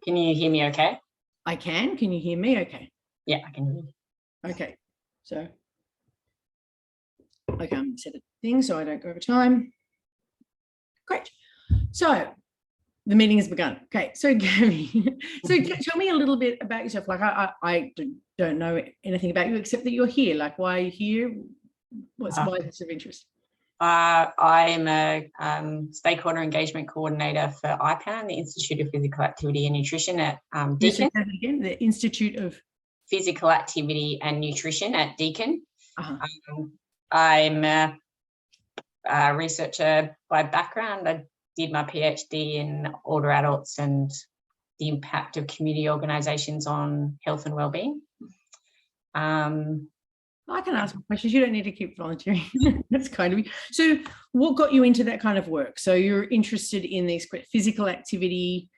Speaker 10: Can you hear me okay?
Speaker 2: I can. Can you hear me okay?
Speaker 10: Yeah, I can hear you.
Speaker 2: Okay. So, okay, I'm going to set a thing so I don't go over time. Great. So, the meeting has begun. Okay, so Gabby, so tell me a little bit about yourself. Like, I don't know anything about you except that you're here. Like, why are you here? Why is this of interest?
Speaker 10: I'm a stakeholder engagement coordinator for IPAN, the Institute of Physical Activity and Nutrition at Deakin.
Speaker 2: Again, the Institute of
Speaker 10: Physical Activity and Nutrition at Deakin. I'm a researcher by background. I did my PhD in older adults and the impact of community organisations on health and wellbeing.
Speaker 2: I can ask questions. You don't need to keep volunteering. That's kind of me. So what got you into that kind of work? So you're interested in these physical activity,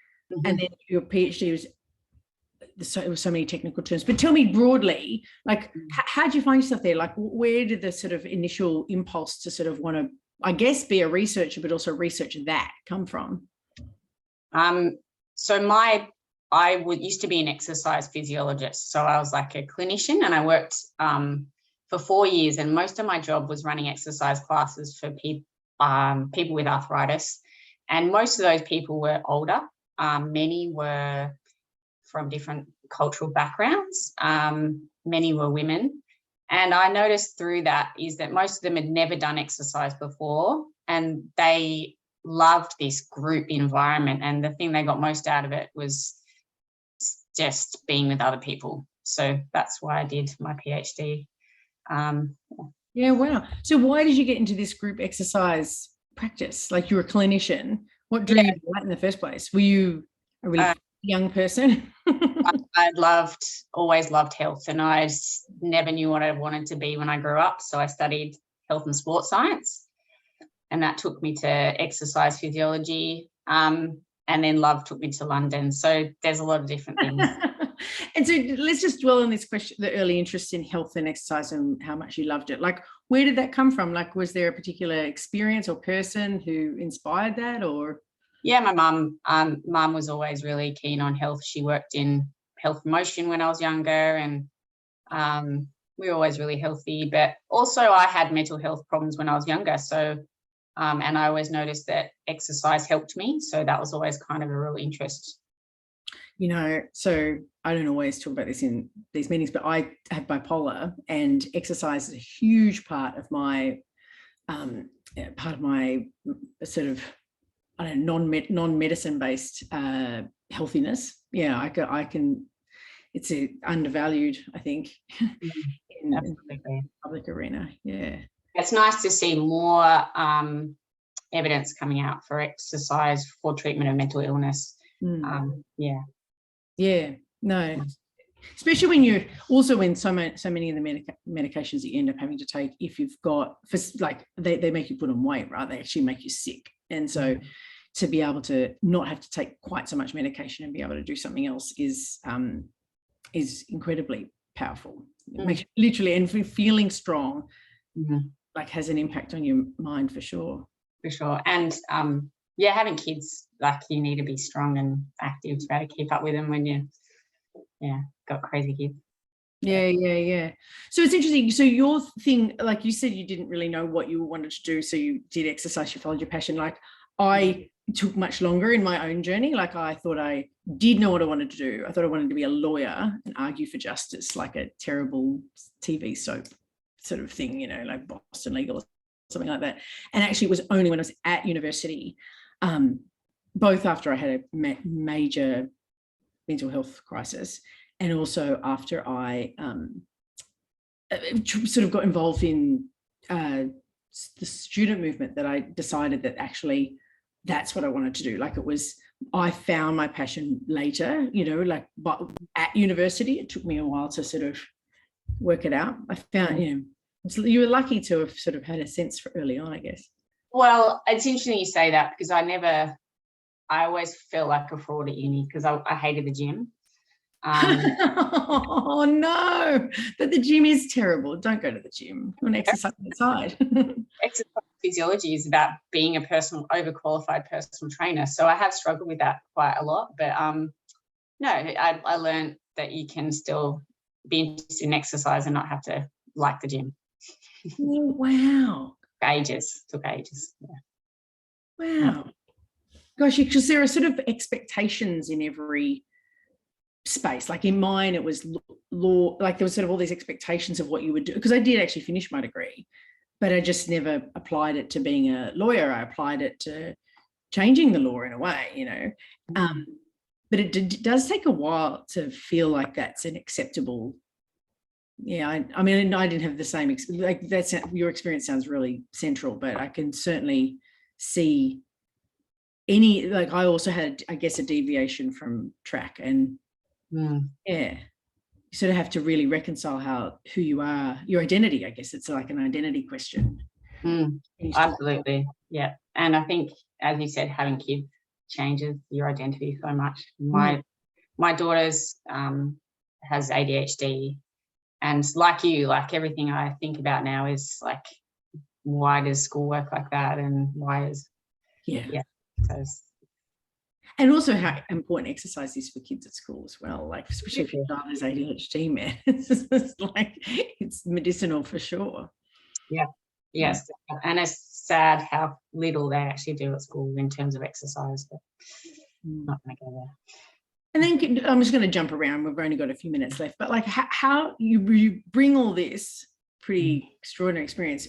Speaker 2: and then your PhD was, it was so many technical terms, but tell me broadly, like, how did you find yourself there? Like, where did the sort of initial impulse to sort of want to, I guess, be a researcher, but also research that come from?
Speaker 10: So I used to be an exercise physiologist. So I was like a clinician, and I worked for 4 years, and most of my job was running exercise classes for people with arthritis. And most of those people were older. Many were from different cultural backgrounds. Many were women. And I noticed through that is that most of them had never done exercise before, and they loved this group environment. And the thing they got most out of it was just being with other people. So that's why I did my PhD.
Speaker 2: Yeah, wow. So why did you get into this group exercise practice? Like, you're a clinician. What drew you to that in the first place? Were you a really young person?
Speaker 10: I always loved health, and I never knew what I wanted to be when I grew up. So I studied health and sports science, and that took me to exercise physiology. And then love took me to London. So there's a lot of different things.
Speaker 2: And so let's just dwell on this question, the early interest in health and exercise and how much you loved it. Like, where did that come from? Like, was there a particular experience or person who inspired that, or?
Speaker 10: Yeah, my mum was always really keen on health. She worked in health promotion when I was younger, and we were always really healthy. But also I had mental health problems when I was younger. So and I always noticed that exercise helped me. So that was always kind of a real interest.
Speaker 2: You know, so I don't always talk about this in these meetings, but I have bipolar, and exercise is a huge part of my sort of, I don't know, non-medicine based healthiness. Yeah, I can. It's undervalued, I think, in the public arena. Yeah.
Speaker 10: It's nice to see more evidence coming out for exercise for treatment of mental illness.
Speaker 2: Yeah, no, especially when you're also in so many of the medications that you end up having to take, if you've got, like, they make you put on weight, right? They actually make you sick. And so to be able to not have to take quite so much medication and be able to do something else is incredibly powerful. It makes you literally, and feeling strong, like, has an impact on your mind for sure.
Speaker 10: For sure. And having kids, like, you need to be strong and active to be able to keep up with them when you got crazy kids.
Speaker 2: Yeah. So it's interesting. So your thing, like you said, you didn't really know what you wanted to do, so you did exercise, you followed your passion. Like, I took much longer in my own journey. Like, I thought I did know what I wanted to do. I thought I wanted to be a lawyer and argue for justice, like a terrible TV soap sort of thing, you know, like Boston Legal or something like that. And actually it was only when I was at university both after I had a major mental health crisis, and also after I sort of got involved in the student movement, that I decided that actually that's what I wanted to do. Like, it was, I found my passion later, you know, like, but at university, it took me a while to sort of work it out. I found, you know, you were lucky to have sort of had a sense for early on, I guess.
Speaker 10: Well, it's interesting you say that, because I always felt like a fraud at uni because I hated the gym.
Speaker 2: Oh no, but the gym is terrible. Don't go to the gym. You want to exercise outside.
Speaker 10: Exercise physiology is about being a overqualified personal trainer. So I have struggled with that quite a lot. But no, I learned that you can still be interested in exercise and not have to like the gym.
Speaker 2: Oh, wow.
Speaker 10: Took ages. Yeah.
Speaker 2: Wow. Gosh, because there are sort of expectations in every space. Like in mine, it was law, like there was sort of all these expectations of what you would do, because I did actually finish my degree, but I just never applied it to being a lawyer. I applied it to changing the law in a way, you know. But it does take a while to feel like that's an acceptable. Yeah, I mean, I didn't have the same, like, that's, your experience sounds really central, but I can certainly see any, like, I also had, I guess, a deviation from track, and yeah, you sort of have to really reconcile who you are, your identity. I guess it's like an identity question.
Speaker 10: Absolutely, yeah. And I think, as you said, having kids changes your identity so much. My daughter's has ADHD, and like you, like, everything I think about now is like, why does school work like that, and why is so.
Speaker 2: And also how important exercise is for kids at school as well, like, especially if your daughter's ADHD, man. It's like, it's medicinal for sure.
Speaker 10: Yeah, yes. And it's sad how little they actually do at school in terms of exercise, but I'm not going to go there.
Speaker 2: And then I'm just going to jump around. We've only got a few minutes left, but like, how you bring all this pretty extraordinary experience,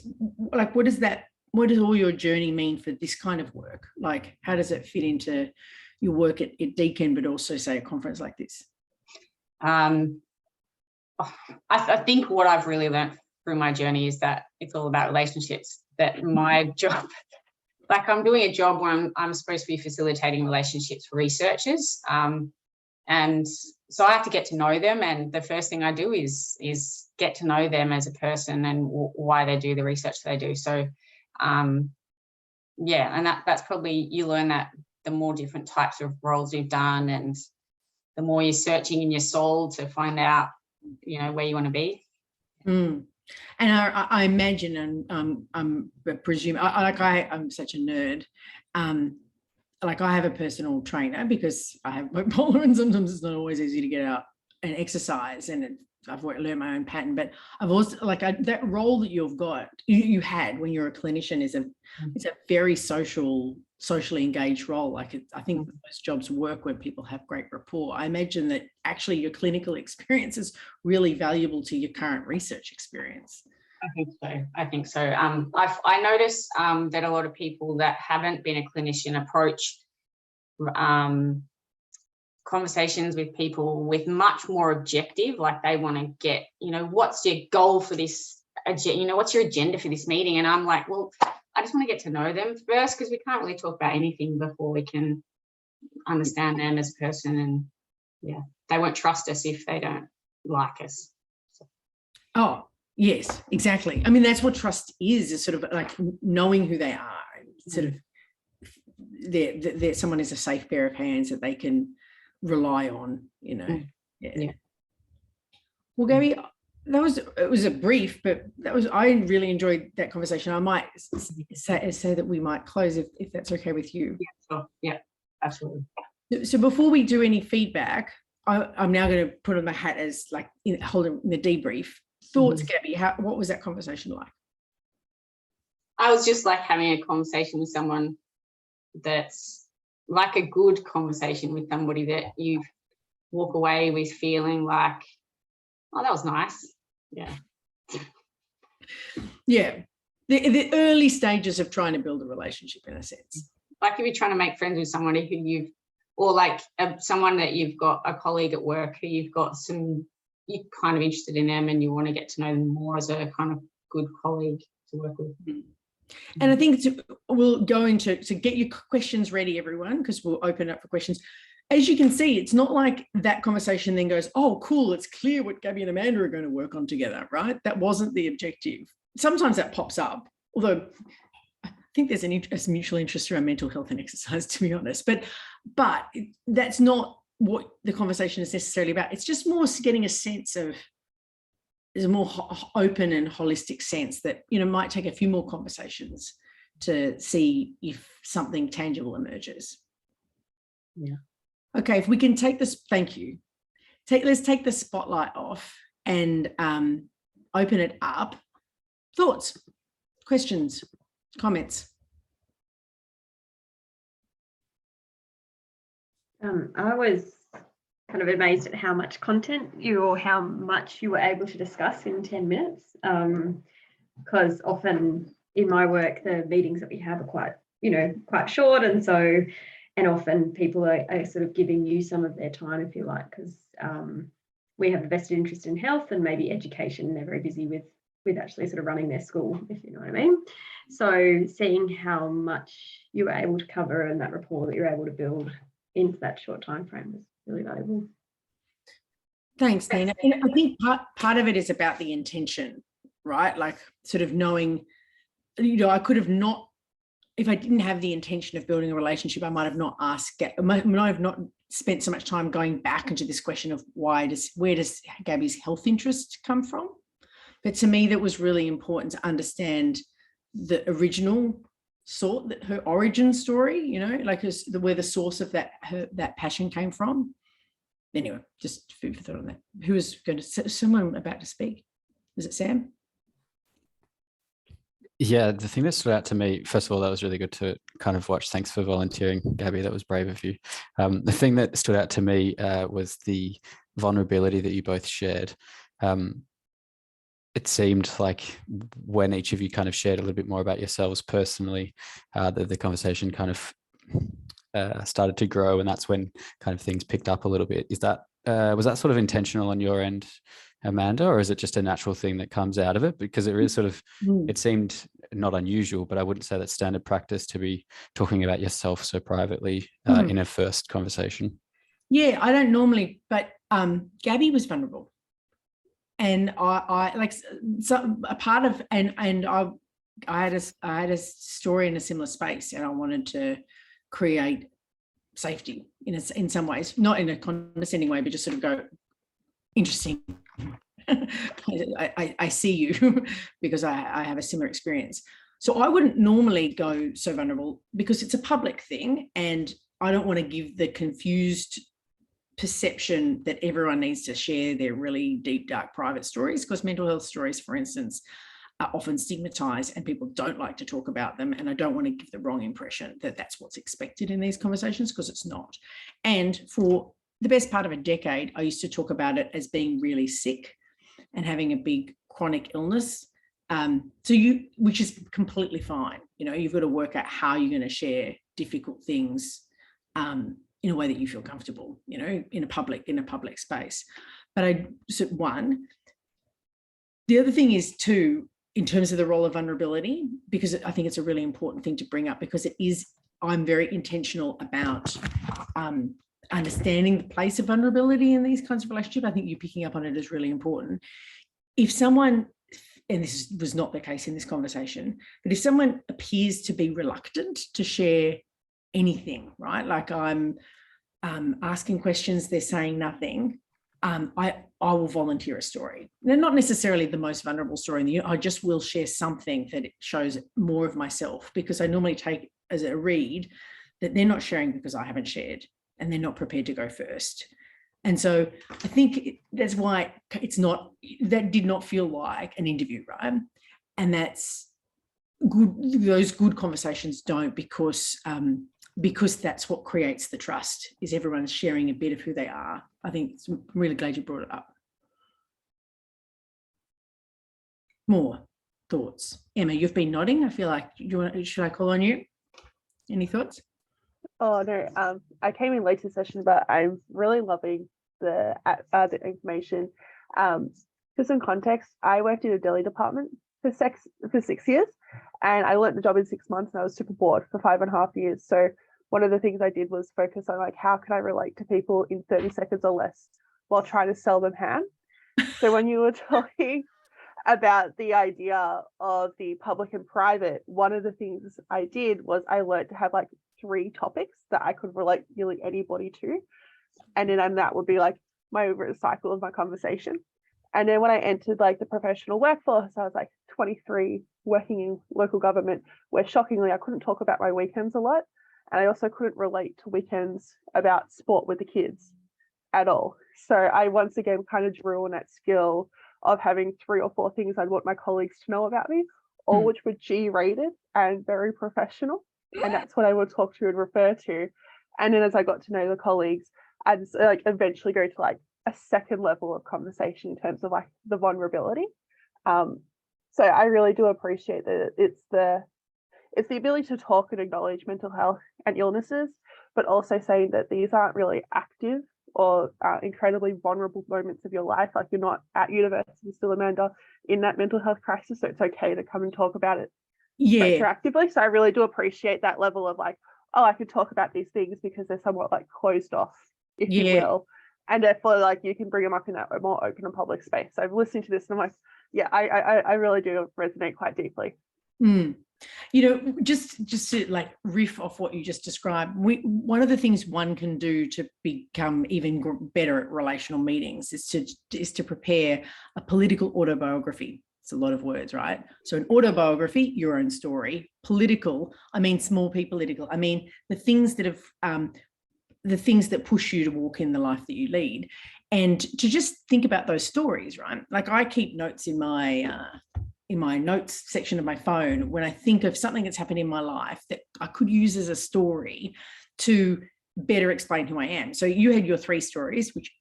Speaker 2: like, what does all your journey mean for this kind of work? Like, how does it fit into your work at Deakin, but also, say, a conference like this?
Speaker 10: I think what I've really learned through my journey is that it's all about relationships. That my job, like, I'm doing a job where I'm supposed to be facilitating relationships for researchers, and so I have to get to know them. And the first thing I do is get to know them as a person and why they do the research they do. So, yeah, and that's probably, you learn that the more different types of roles you've done, and the more you're searching in your soul to find out, you know, where you want to be.
Speaker 2: And I imagine, and I'm presume, I'm such a nerd. Like, I have a personal trainer because I have bipolar, and sometimes it's not always easy to get out and exercise, and I've learned my own pattern. But I've also, like, that role that you had when you're a clinician is it's a very socially engaged role. Like, I think most jobs work when people have great rapport. I imagine that actually your clinical experience is really valuable to your current research experience.
Speaker 10: I think so. I notice that a lot of people that haven't been a clinician approach conversations with people with much more objective, like, they want to get, you know, what's your goal for this, you know, what's your agenda for this meeting? And I'm like, well, I just want to get to know them first, because we can't really talk about anything before we can understand them as a person. And yeah, they won't trust us if they don't like us. So.
Speaker 2: Oh, yes, exactly. I mean, that's what trust is sort of like knowing who they are. Sort of, they're someone is a safe pair of hands that they can rely on, you know. Yeah. Well, Gabby, it was a brief, but I really enjoyed that conversation. I might say that we might close if that's okay with you.
Speaker 10: Yeah, sure. Yeah, absolutely.
Speaker 2: So before we do any feedback, I'm now going to put on my hat as, like, holding the debrief. Thoughts, Gabby? What was that conversation like?
Speaker 10: I was just like having a conversation with someone that's like a good conversation with somebody that you walk away with feeling like, oh, that was nice. Yeah.
Speaker 2: Yeah. The early stages of trying to build a relationship, in a sense.
Speaker 10: like if you're trying to make friends with someone who you've, or like someone that you've got, a colleague at work who you've got you're kind of interested in them and you want to get to know them more as a kind of good colleague to work with.
Speaker 2: And I think we'll go into, so get your questions ready, everyone, because we'll open up for questions. As you can see, it's not like that conversation then goes, oh, cool, it's clear what Gabby and Amanda are going to work on together, right? That wasn't the objective. Sometimes that pops up, although I think there's a mutual interest around mental health and exercise, to be honest. But that's not what the conversation is necessarily about. It's just more getting a sense of, there's a more open and holistic sense that, might take a few more conversations to see if something tangible emerges.
Speaker 10: Yeah.
Speaker 2: Okay, if we can take this, thank you. Let's take the spotlight off and open it up. Thoughts, questions, comments?
Speaker 11: I was kind of amazed at how much content how much you were able to discuss in 10 minutes. Because often in my work, the meetings that we have are quite short. And often people are sort of giving you some of their time, if you like, because we have a vested interest in health and maybe education, and they're very busy with actually sort of running their school, if you know what I mean. So seeing how much you were able to cover and that rapport that you're able to build into that short time frame was really valuable.
Speaker 2: Thanks, Nina. And I think part of it is about the intention, right? Like sort of knowing, I could have not, if I didn't have the intention of building a relationship, I might have not spent so much time going back into this question of where does Gabby's health interest come from? But to me, that was really important to understand the original her origin story, like where the source of that passion came from. Anyway, just food for thought on that. Who was going to, someone about to speak? Was it Sam?
Speaker 6: Yeah, the thing that stood out to me, first of all, that was really good to kind of watch. Thanks for volunteering, Gabby. That was brave of you. The thing that stood out to me was the vulnerability that you both shared. It seemed like when each of you kind of shared a little bit more about yourselves personally, the conversation kind of started to grow, and that's when kind of things picked up a little bit. Was that sort of intentional on your end, Amanda, or is it just a natural thing that comes out of it? Because it really sort of, it seemed not unusual, but I wouldn't say that's standard practice to be talking about yourself so privately in a first conversation. Yeah,
Speaker 2: I don't normally, but Gabby was vulnerable. And I like a part of, and I had a story in a similar space, and I wanted to create safety in some ways, not in a condescending way, but just sort of go, interesting. I see you because I have a similar experience. So I wouldn't normally go so vulnerable because it's a public thing, and I don't want to give the confused perception that everyone needs to share their really deep, dark, private stories, because mental health stories, for instance, are often stigmatized and people don't like to talk about them. And I don't want to give the wrong impression that that's what's expected in these conversations, because it's not. And for the best part of a decade, I used to talk about it as being really sick and having a big chronic illness. Which is completely fine. You've got to work out how you're going to share difficult things in a way that you feel comfortable, in a public space. But the other thing is too, in terms of the role of vulnerability, because I think it's a really important thing to bring up, because I'm very intentional about understanding the place of vulnerability in these kinds of relationships. I think you picking up on it is really important. If someone, and this was not the case in this conversation, but if someone appears to be reluctant to share anything, right? Like I'm asking questions, they're saying nothing. I will volunteer a story. They're not necessarily the most vulnerable story in the universe. I just will share something that shows more of myself, because I normally take as a read that they're not sharing because I haven't shared, and they're not prepared to go first. And so I think that's why that did not feel like an interview, right? And that's good. Those good conversations don't, because that's what creates the trust, is everyone's sharing a bit of who they are. I think I'm really glad you brought it up. More thoughts? Emma, you've been nodding. I feel like should I call on you? Any thoughts?
Speaker 12: Oh no, I came in late to the session, but I'm really loving the information. For some context, I worked in a deli department for 6 years, and I learnt the job in 6 months, and I was super bored for 5.5 years. So one of the things I did was focus on like, how can I relate to people in 30 seconds or less while trying to sell them ham. So when you were talking about the idea of the public and private, one of the things I did was I learned to have like 3 topics that I could relate nearly anybody to. And then that would be like my overall cycle of my conversation. And then when I entered like the professional workforce, I was like 23, working in local government, where shockingly I couldn't talk about my weekends a lot. And I also couldn't relate to weekends about sport with the kids at all. So I once again kind of drew on that skill of having 3 or 4 things I'd want my colleagues to know about me, all which were G-rated and very professional. And that's what I would talk to and refer to. And then as I got to know the colleagues, I'd like eventually go to like a second level of conversation in terms of like the vulnerability. So I really do appreciate that it's the ability to talk and acknowledge mental health and illnesses, but also saying that these aren't really active or incredibly vulnerable moments of your life. Like, you're not at university still, Amanda, in that mental health crisis, so it's okay to come and talk about it retroactively. So I really do appreciate that level of like, oh, I can talk about these things because they're somewhat like closed off, if you will, and therefore like you can bring them up in that more open and public space. So I've listened to this and I'm like, yeah, I really do resonate quite deeply.
Speaker 2: You know, just to like riff off what you just described, one of the things one can do to become even better at relational meetings is to prepare a political autobiography. It's a lot of words, right? So an autobiography, your own story. Political, I mean small p political. I mean the things that push you to walk in the life that you lead, and to just think about those stories, right? Like I keep notes in my notes section of my phone when I think of something that's happened in my life that I could use as a story to better explain who I am. So you had your 3 stories, which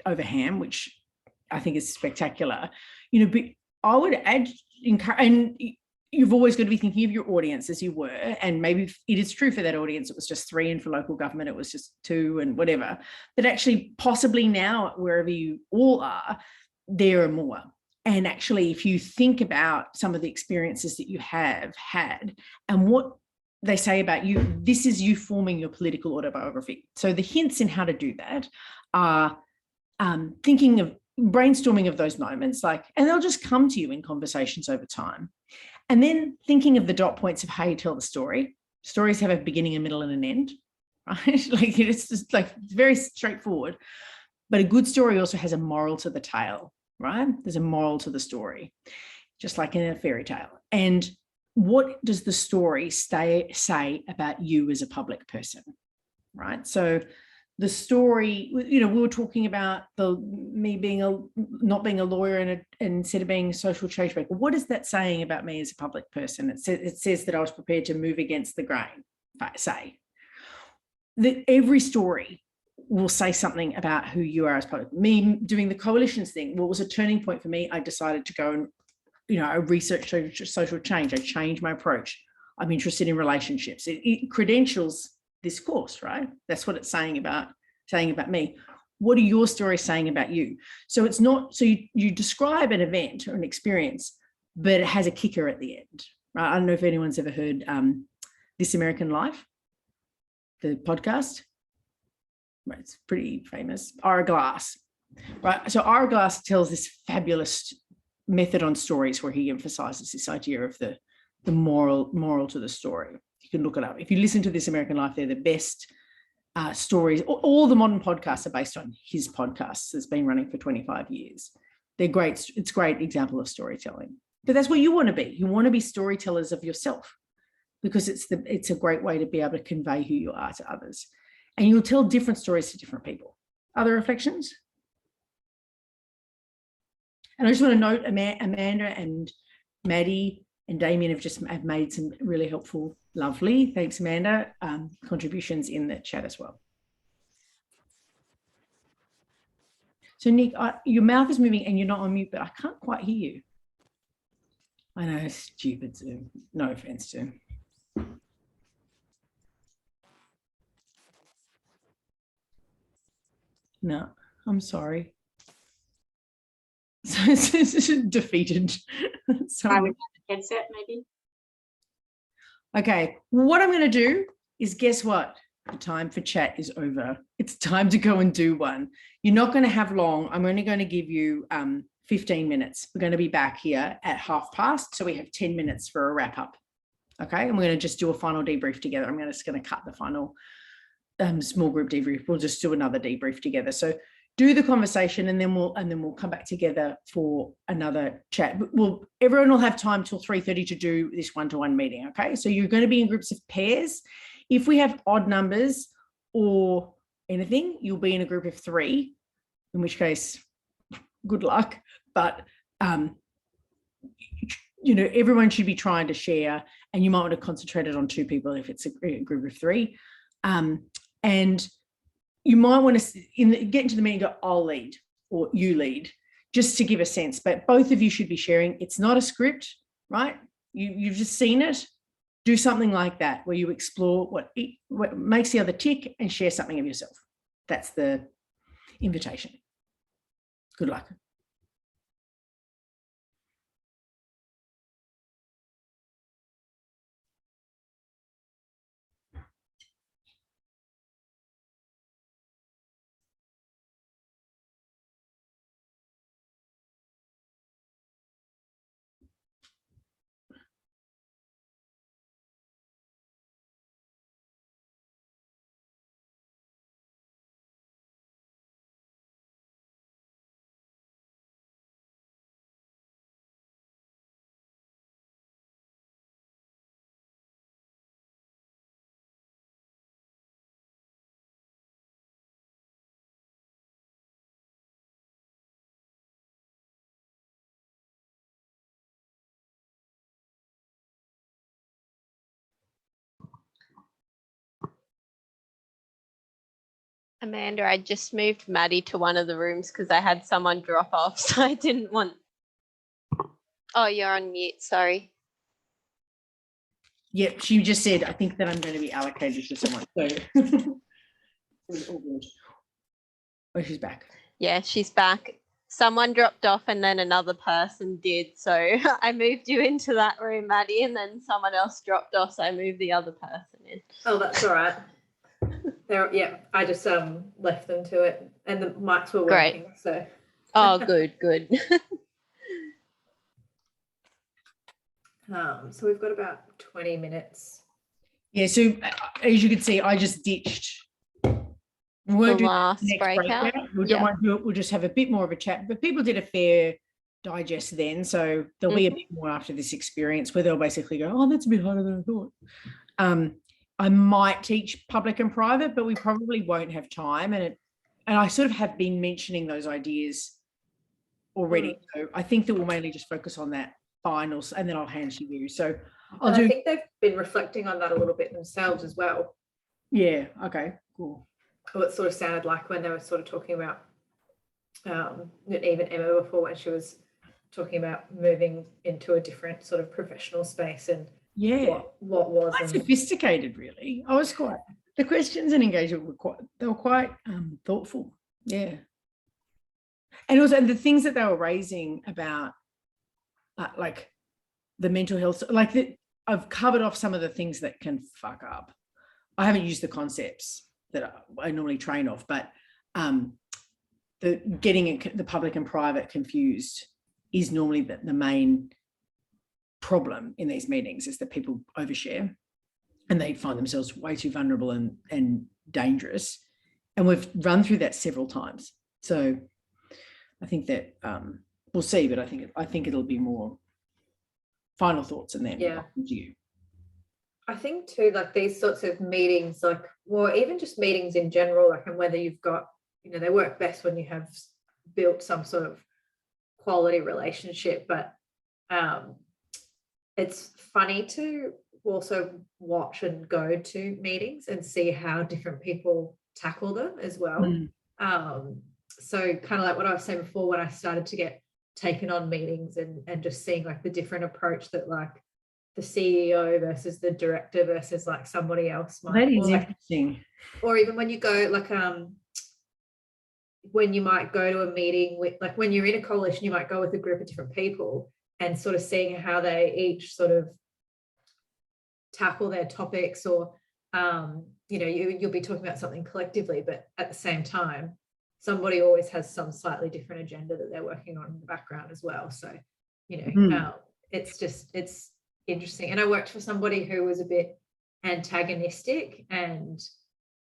Speaker 2: over ham, which I think is spectacular. You know, but I would add, and you've always got to be thinking of your audience as you were, and maybe it is true for that audience it was just 3, and for local government it was just 2 and whatever, but actually possibly now wherever you all are, there are more. And actually, if you think about some of the experiences that you have had and what they say about you, this is you forming your political autobiography. So the hints in how to do that are thinking of brainstorming of those moments, like, and they'll just come to you in conversations over time. And then thinking of the dot points of how you tell the story. Stories have a beginning, a middle, and an end, right? Like it's just like very straightforward. But a good story also has a moral to the tale. Right? There's a moral to the story, just like in a fairy tale. And what does the story say about you as a public person? Right? So the story, you know, we were talking about me being not being a lawyer and instead of being a social change maker. What is that saying about me as a public person? It says that I was prepared to move against the grain, say. That every story will say something about who you are as public. Me doing the coalitions thing, what was a turning point for me? I decided to go and, you know, I researched social change. I changed my approach. I'm interested in relationships. It credentials this course, right? That's what it's saying about me. What are your stories saying about you? So it's not, so you describe an event or an experience, but it has a kicker at the end, right? I don't know if anyone's ever heard This American Life, the podcast. It's pretty famous. Ira Glass, right? So Ira Glass tells this fabulous method on stories where he emphasizes this idea of the moral to the story. You can look it up. If you listen to This American Life, they're the best stories. All the modern podcasts are based on his podcasts. It's been running for 25 years. They're great. It's a great example of storytelling. But that's what you want to be. You want to be storytellers of yourself, because it's a great way to be able to convey who you are to others. And you'll tell different stories to different people. Other reflections? And I just want to note Amanda and Maddie and Damien have made some really helpful, lovely, thanks Amanda, contributions in the chat as well. So Nick, your mouth is moving and you're not on mute, but I can't quite hear you. I know, stupid Zoom. No offense, Zoom. No, I'm sorry. So it's defeated. So,
Speaker 10: I would have a headset maybe.
Speaker 2: okay, what I'm going to do is, guess what? The time for chat is over. It's time to go and do one. You're not going to have long. I'm only going to give you 15 minutes. We're going to be back here at past, so we have 10 minutes for a wrap up. Okay, and we're going to just do a final debrief together. I'm just going to cut the final small group debrief. We'll just do another debrief together. So do the conversation, and then we'll come back together for another chat. Everyone will have time till 3:30 to do this one-to-one meeting. Okay, so you're going to be in groups of pairs. If we have odd numbers or anything, you'll be in a group of 3, in which case, good luck. But everyone should be trying to share, and you might want to concentrate it on 2 people if it's a group of 3. And you might want to get into the meeting and go, I'll lead, or you lead, just to give a sense. But both of you should be sharing. It's not a script, right? You've just seen it. Do something like that where you explore what makes the other tick and share something of yourself. That's the invitation. Good luck.
Speaker 7: Amanda, I just moved Maddie to one of the rooms because I had someone drop off, so I didn't want. Oh, you're on mute. Sorry.
Speaker 2: Yep, she just said, I think that I'm going to be allocated to someone. So all good. Oh, she's back.
Speaker 7: Yeah, she's back. Someone dropped off and then another person did. So I moved you into that room, Maddie, and then someone else dropped off, so I moved the other person in.
Speaker 1: Oh, that's all right. Yeah, I just left them to it, and the mics were working.
Speaker 7: Great.
Speaker 1: So.
Speaker 7: Oh, good.
Speaker 1: So we've got about 20 minutes.
Speaker 2: Yeah, so as you can see, I just ditched. We won't do the next breakout. We don't want to do it. We'll just have a bit more of a chat. But people did a fair digest then, so there'll be a bit more after this experience where they'll basically go, oh, that's a bit harder than I thought. I might teach public and private, but we probably won't have time. And I sort of have been mentioning those ideas already. So I think that we'll mainly just focus on that finals, and then I'll hand to you. So I think
Speaker 1: they've been reflecting on that a little bit themselves as well.
Speaker 2: Yeah. Okay. Cool.
Speaker 1: What sort of sounded like when they were sort of talking about even Emma before, when she was talking about moving into a different sort of professional space, and what was
Speaker 2: quite sophisticated, really. I was quite, the questions and engagement were quite thoughtful. Yeah. And also the things that they were raising about like the mental health, I've covered off some of the things that can fuck up. I haven't used the concepts that I normally train off, but getting the public and private confused is normally the main problem in these meetings, is that people overshare and they find themselves way too vulnerable and dangerous. And we've run through that several times. So I think that we'll see, but I think it'll be more final thoughts and then to you.
Speaker 1: I think too, like these sorts of meetings, or even just meetings in general, and whether you've got, they work best when you have built some sort of quality relationship, but it's funny to also watch and go to meetings and see how different people tackle them as well. So kind of like what I was saying before, when I started to get taken on meetings and just seeing the different approach that the CEO versus the director versus somebody else might.
Speaker 2: That is interesting.
Speaker 1: Or even when you go when you might go to a meeting with, like when you're in a coalition, you might go with a group of different people and sort of seeing how they each sort of tackle their topics, or you know, you'll be talking about something collectively, but at the same time somebody always has some slightly different agenda that they're working on in the background as well. So, you know, it's interesting. And I worked for somebody who was a bit antagonistic, and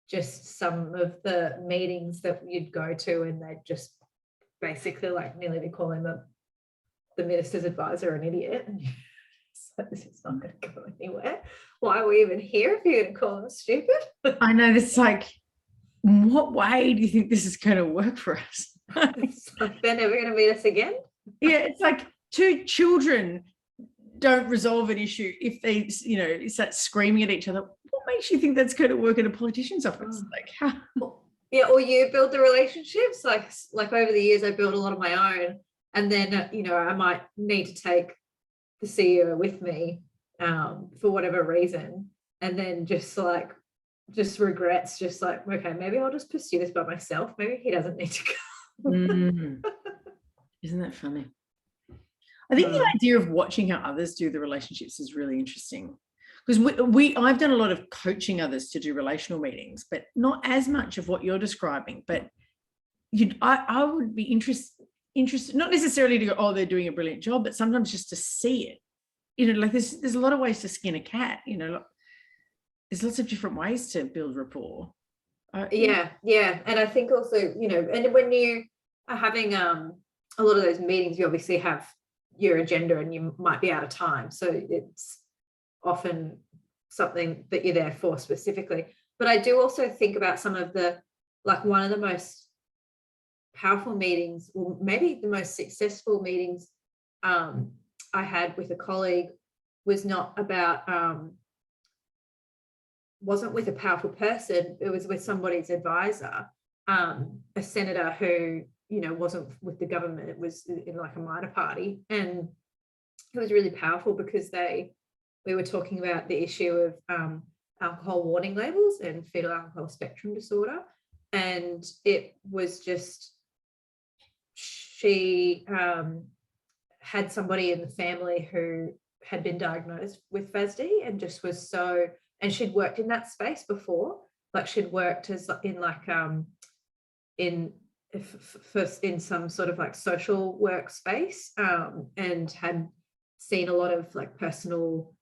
Speaker 1: just some of the meetings that you'd go to, and they'd just basically like nearly be calling the minister's advisor an idiot. So this is not going to go anywhere. Why are we even here if you're going to call them stupid?
Speaker 2: I know, this like, in what way do you think this is going to work for us?
Speaker 1: It's like, they're never going to meet us again.
Speaker 2: Yeah, it's like two children don't resolve an issue if they, you know, start screaming at each other. What makes you think that's going to work in a politician's office? Like, how?
Speaker 1: Yeah, or you build the relationships. Like over the years, I built a lot of my own, and then you know, I might need to take the CEO with me for whatever reason, and then just regrets, just like, okay, maybe I'll just pursue this by myself. Maybe he doesn't need to go.
Speaker 2: Isn't that funny? I think the idea of watching how others do the relationships is really interesting, because I've done a lot of coaching others to do relational meetings, but not as much of what you're describing. But I would be interested, not necessarily to go, oh, they're doing a brilliant job, but sometimes just to see it. You know, like there's a lot of ways to skin a cat. You know, there's lots of different ways to build rapport.
Speaker 1: Yeah. And I think also, you know, and when you are having a lot of those meetings, you obviously have your agenda and you might be out of time. So it's often something that you're there for specifically. But I do also think about some of the, like one of the most powerful meetings, or maybe the most successful meetings I had with a colleague was not about, wasn't with a powerful person, it was with somebody's advisor, a senator who, you know, wasn't with the government, it was in like a minor party. And it was really powerful because we were talking about the issue of alcohol warning labels and fetal alcohol spectrum disorder. And it was just, she had somebody in the family who had been diagnosed with FASD, and just was so, and she'd worked in that space before, like she'd worked as in like in some sort of like social workspace, and had seen a lot of like personal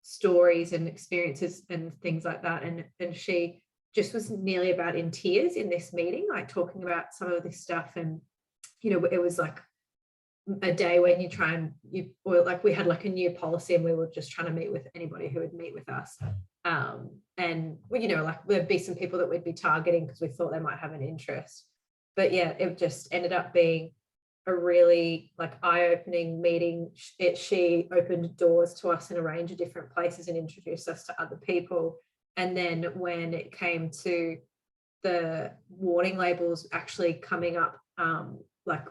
Speaker 1: stories and experiences and things like that, and she just was nearly about in tears in this meeting, like talking about some of this stuff. And you know, it was like a day when you try and or like we had like a new policy, and we were just trying to meet with anybody who would meet with us, and you know, like there'd be some people that we'd be targeting because we thought they might have an interest. But yeah, it just ended up being a really like eye-opening meeting. She opened doors to us in a range of different places and introduced us to other people. And then when it came to the warning labels actually coming up like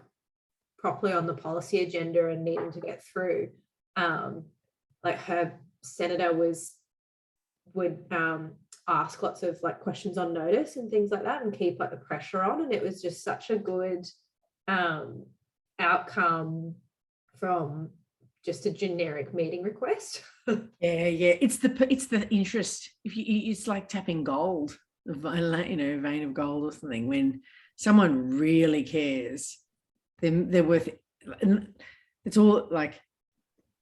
Speaker 1: properly on the policy agenda and needing to get through, like her senator would ask lots of like questions on notice and things like that, and keep like the pressure on. And it was just such a good outcome from just a generic meeting request.
Speaker 2: Yeah, it's the interest. It's like tapping gold, you know, vein of gold or something. When someone really cares, then they're worth it. It's all like,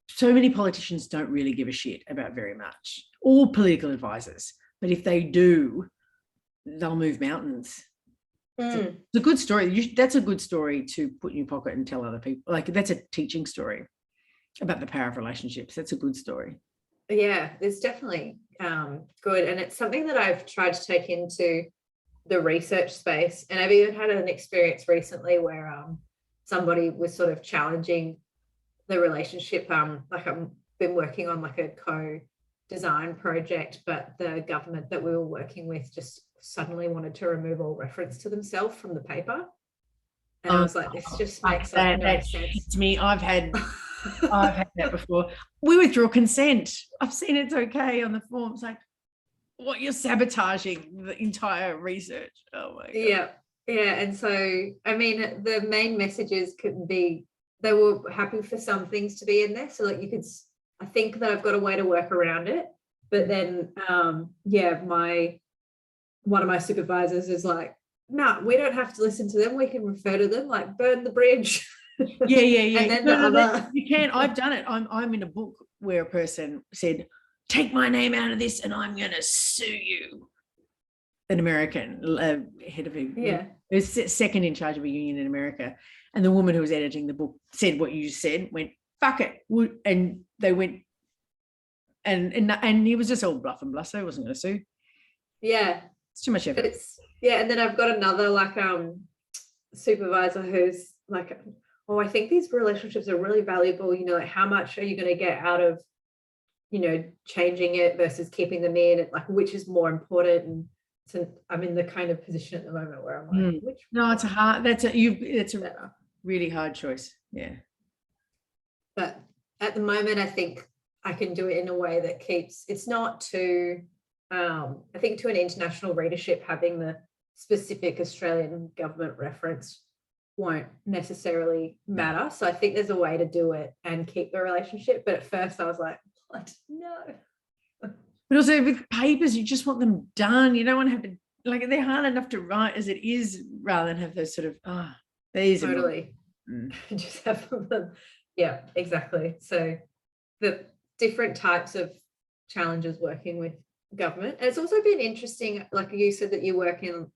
Speaker 2: so many politicians don't really give a shit about very much, or political advisors, but if they do, they'll move mountains. It's a good story. That's a good story to put in your pocket and tell other people. Like, that's a teaching story about the power of relationships. That's a good story.
Speaker 1: Yeah, it's definitely good. And it's something that I've tried to take into the research space. And I've even had an experience recently where somebody was sort of challenging the relationship. Like I've been working on like a co-design project, but the government that we were working with just suddenly wanted to remove all reference to themselves from the paper. And I was like, this just makes no sense.
Speaker 2: It's me. I've had that before. We withdraw consent. I've seen it's okay on the forms. Like, what, you're sabotaging the entire research. Oh my God.
Speaker 1: Yeah. Yeah, and so I mean the main messages can be, they were happy for some things to be in there, so like you could, I think that I've got a way to work around it, but then yeah, one of my supervisors is like, no, we don't have to listen to them, we can refer to them, like burn the bridge.
Speaker 2: Yeah.
Speaker 1: And then
Speaker 2: No, you can. I've done it. I'm in a book where a person said, take my name out of this and I'm going to sue you. An American head of a who's second in charge of a union in America. And the woman who was editing the book said what you said, went, fuck it. And they went, and he was just all bluff and bluster. He wasn't going to sue.
Speaker 1: Yeah.
Speaker 2: It's too much effort.
Speaker 1: Yeah. And then I've got another like supervisor who's like, oh, I think these relationships are really valuable. You know, like how much are you going to get out of, you know, changing it versus keeping them in? And like, which is more important? And so I'm in the kind of position at the moment where I'm like, which?
Speaker 2: No, it's it's a really hard choice. Yeah.
Speaker 1: But at the moment, I think I can do it in a way that keeps, it's not too, I think to an international readership, having the specific Australian government reference won't necessarily matter. So I think there's a way to do it and keep the relationship. But at first I was like, what? No.
Speaker 2: But also with papers, you just want them done. You don't want to have to, like, they're hard enough to write as it is, rather than have those sort of, these
Speaker 1: totally. Just have them. Yeah, exactly. So the different types of challenges working with government. And it's also been interesting, like you said that you work in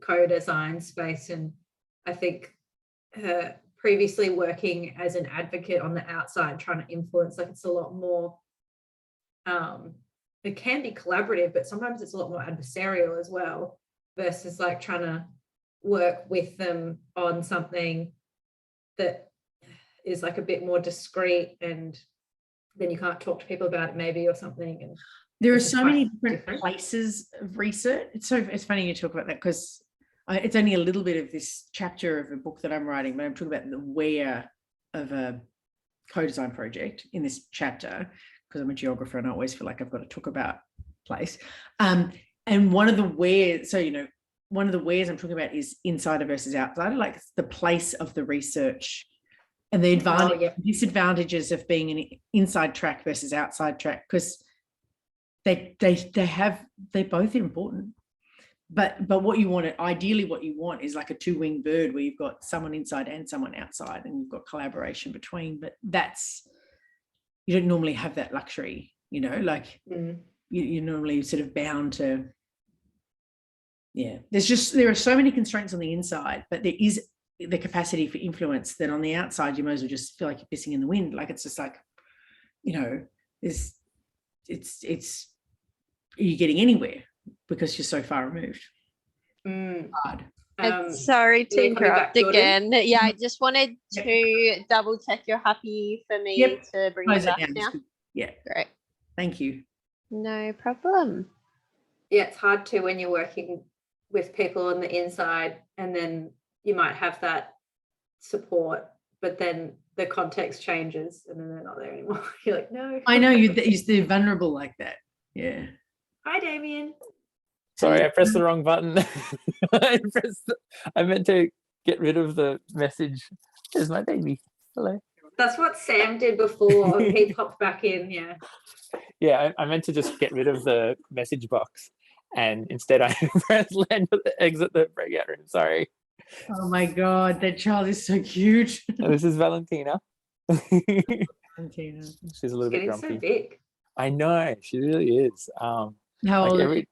Speaker 1: co-design space, and I think previously working as an advocate on the outside trying to influence, like it's a lot more it can be collaborative, but sometimes it's a lot more adversarial as well, versus like trying to work with them on something that is like a bit more discreet, and then you can't talk to people about it maybe or something. And
Speaker 2: there are so many different places of research. It's funny you talk about that, because it's only a little bit of this chapter of a book that I'm writing, but I'm talking about the where of a co-design project in this chapter, because I'm a geographer and I always feel like I've got to talk about place. And one of the wheres, so, you know, one of the wheres I'm talking about is insider versus outsider, like the place of the research and the disadvantages of being an inside track versus outside track, because they're both important. But what you want, ideally what you want is like a two-winged bird where you've got someone inside and someone outside, and you've got collaboration between. But you don't normally have that luxury, you know, like you're normally sort of bound to, there are so many constraints on the inside, but there is the capacity for influence that on the outside you might as well just feel like you're pissing in the wind. Like it's just like, you know, are you getting anywhere because you're so far removed? Hard.
Speaker 7: Sorry to interrupt again. Yeah, I just wanted to double check you're happy for me to bring it back now.
Speaker 2: Yeah,
Speaker 7: great.
Speaker 2: Thank you.
Speaker 7: No problem.
Speaker 1: Yeah, it's hard too when you're working with people on the inside, and then you might have that support, but then the context changes and then they're not there anymore. You're like, no.
Speaker 2: I know they're vulnerable like that. Yeah.
Speaker 1: Hi, Damien.
Speaker 3: Sorry, I pressed the wrong button. I meant to get rid of the message. There's my baby. Hello.
Speaker 1: That's what Sam did before. He popped back in. Yeah.
Speaker 3: Yeah, I meant to just get rid of the message box, and instead I pressed land to exit the breakout room. Sorry.
Speaker 2: Oh my God, that child is so cute.
Speaker 3: This is Valentina.
Speaker 2: Valentina.
Speaker 3: She's a little bit grumpy.
Speaker 1: So big.
Speaker 3: I know, she really is.
Speaker 2: How old is she?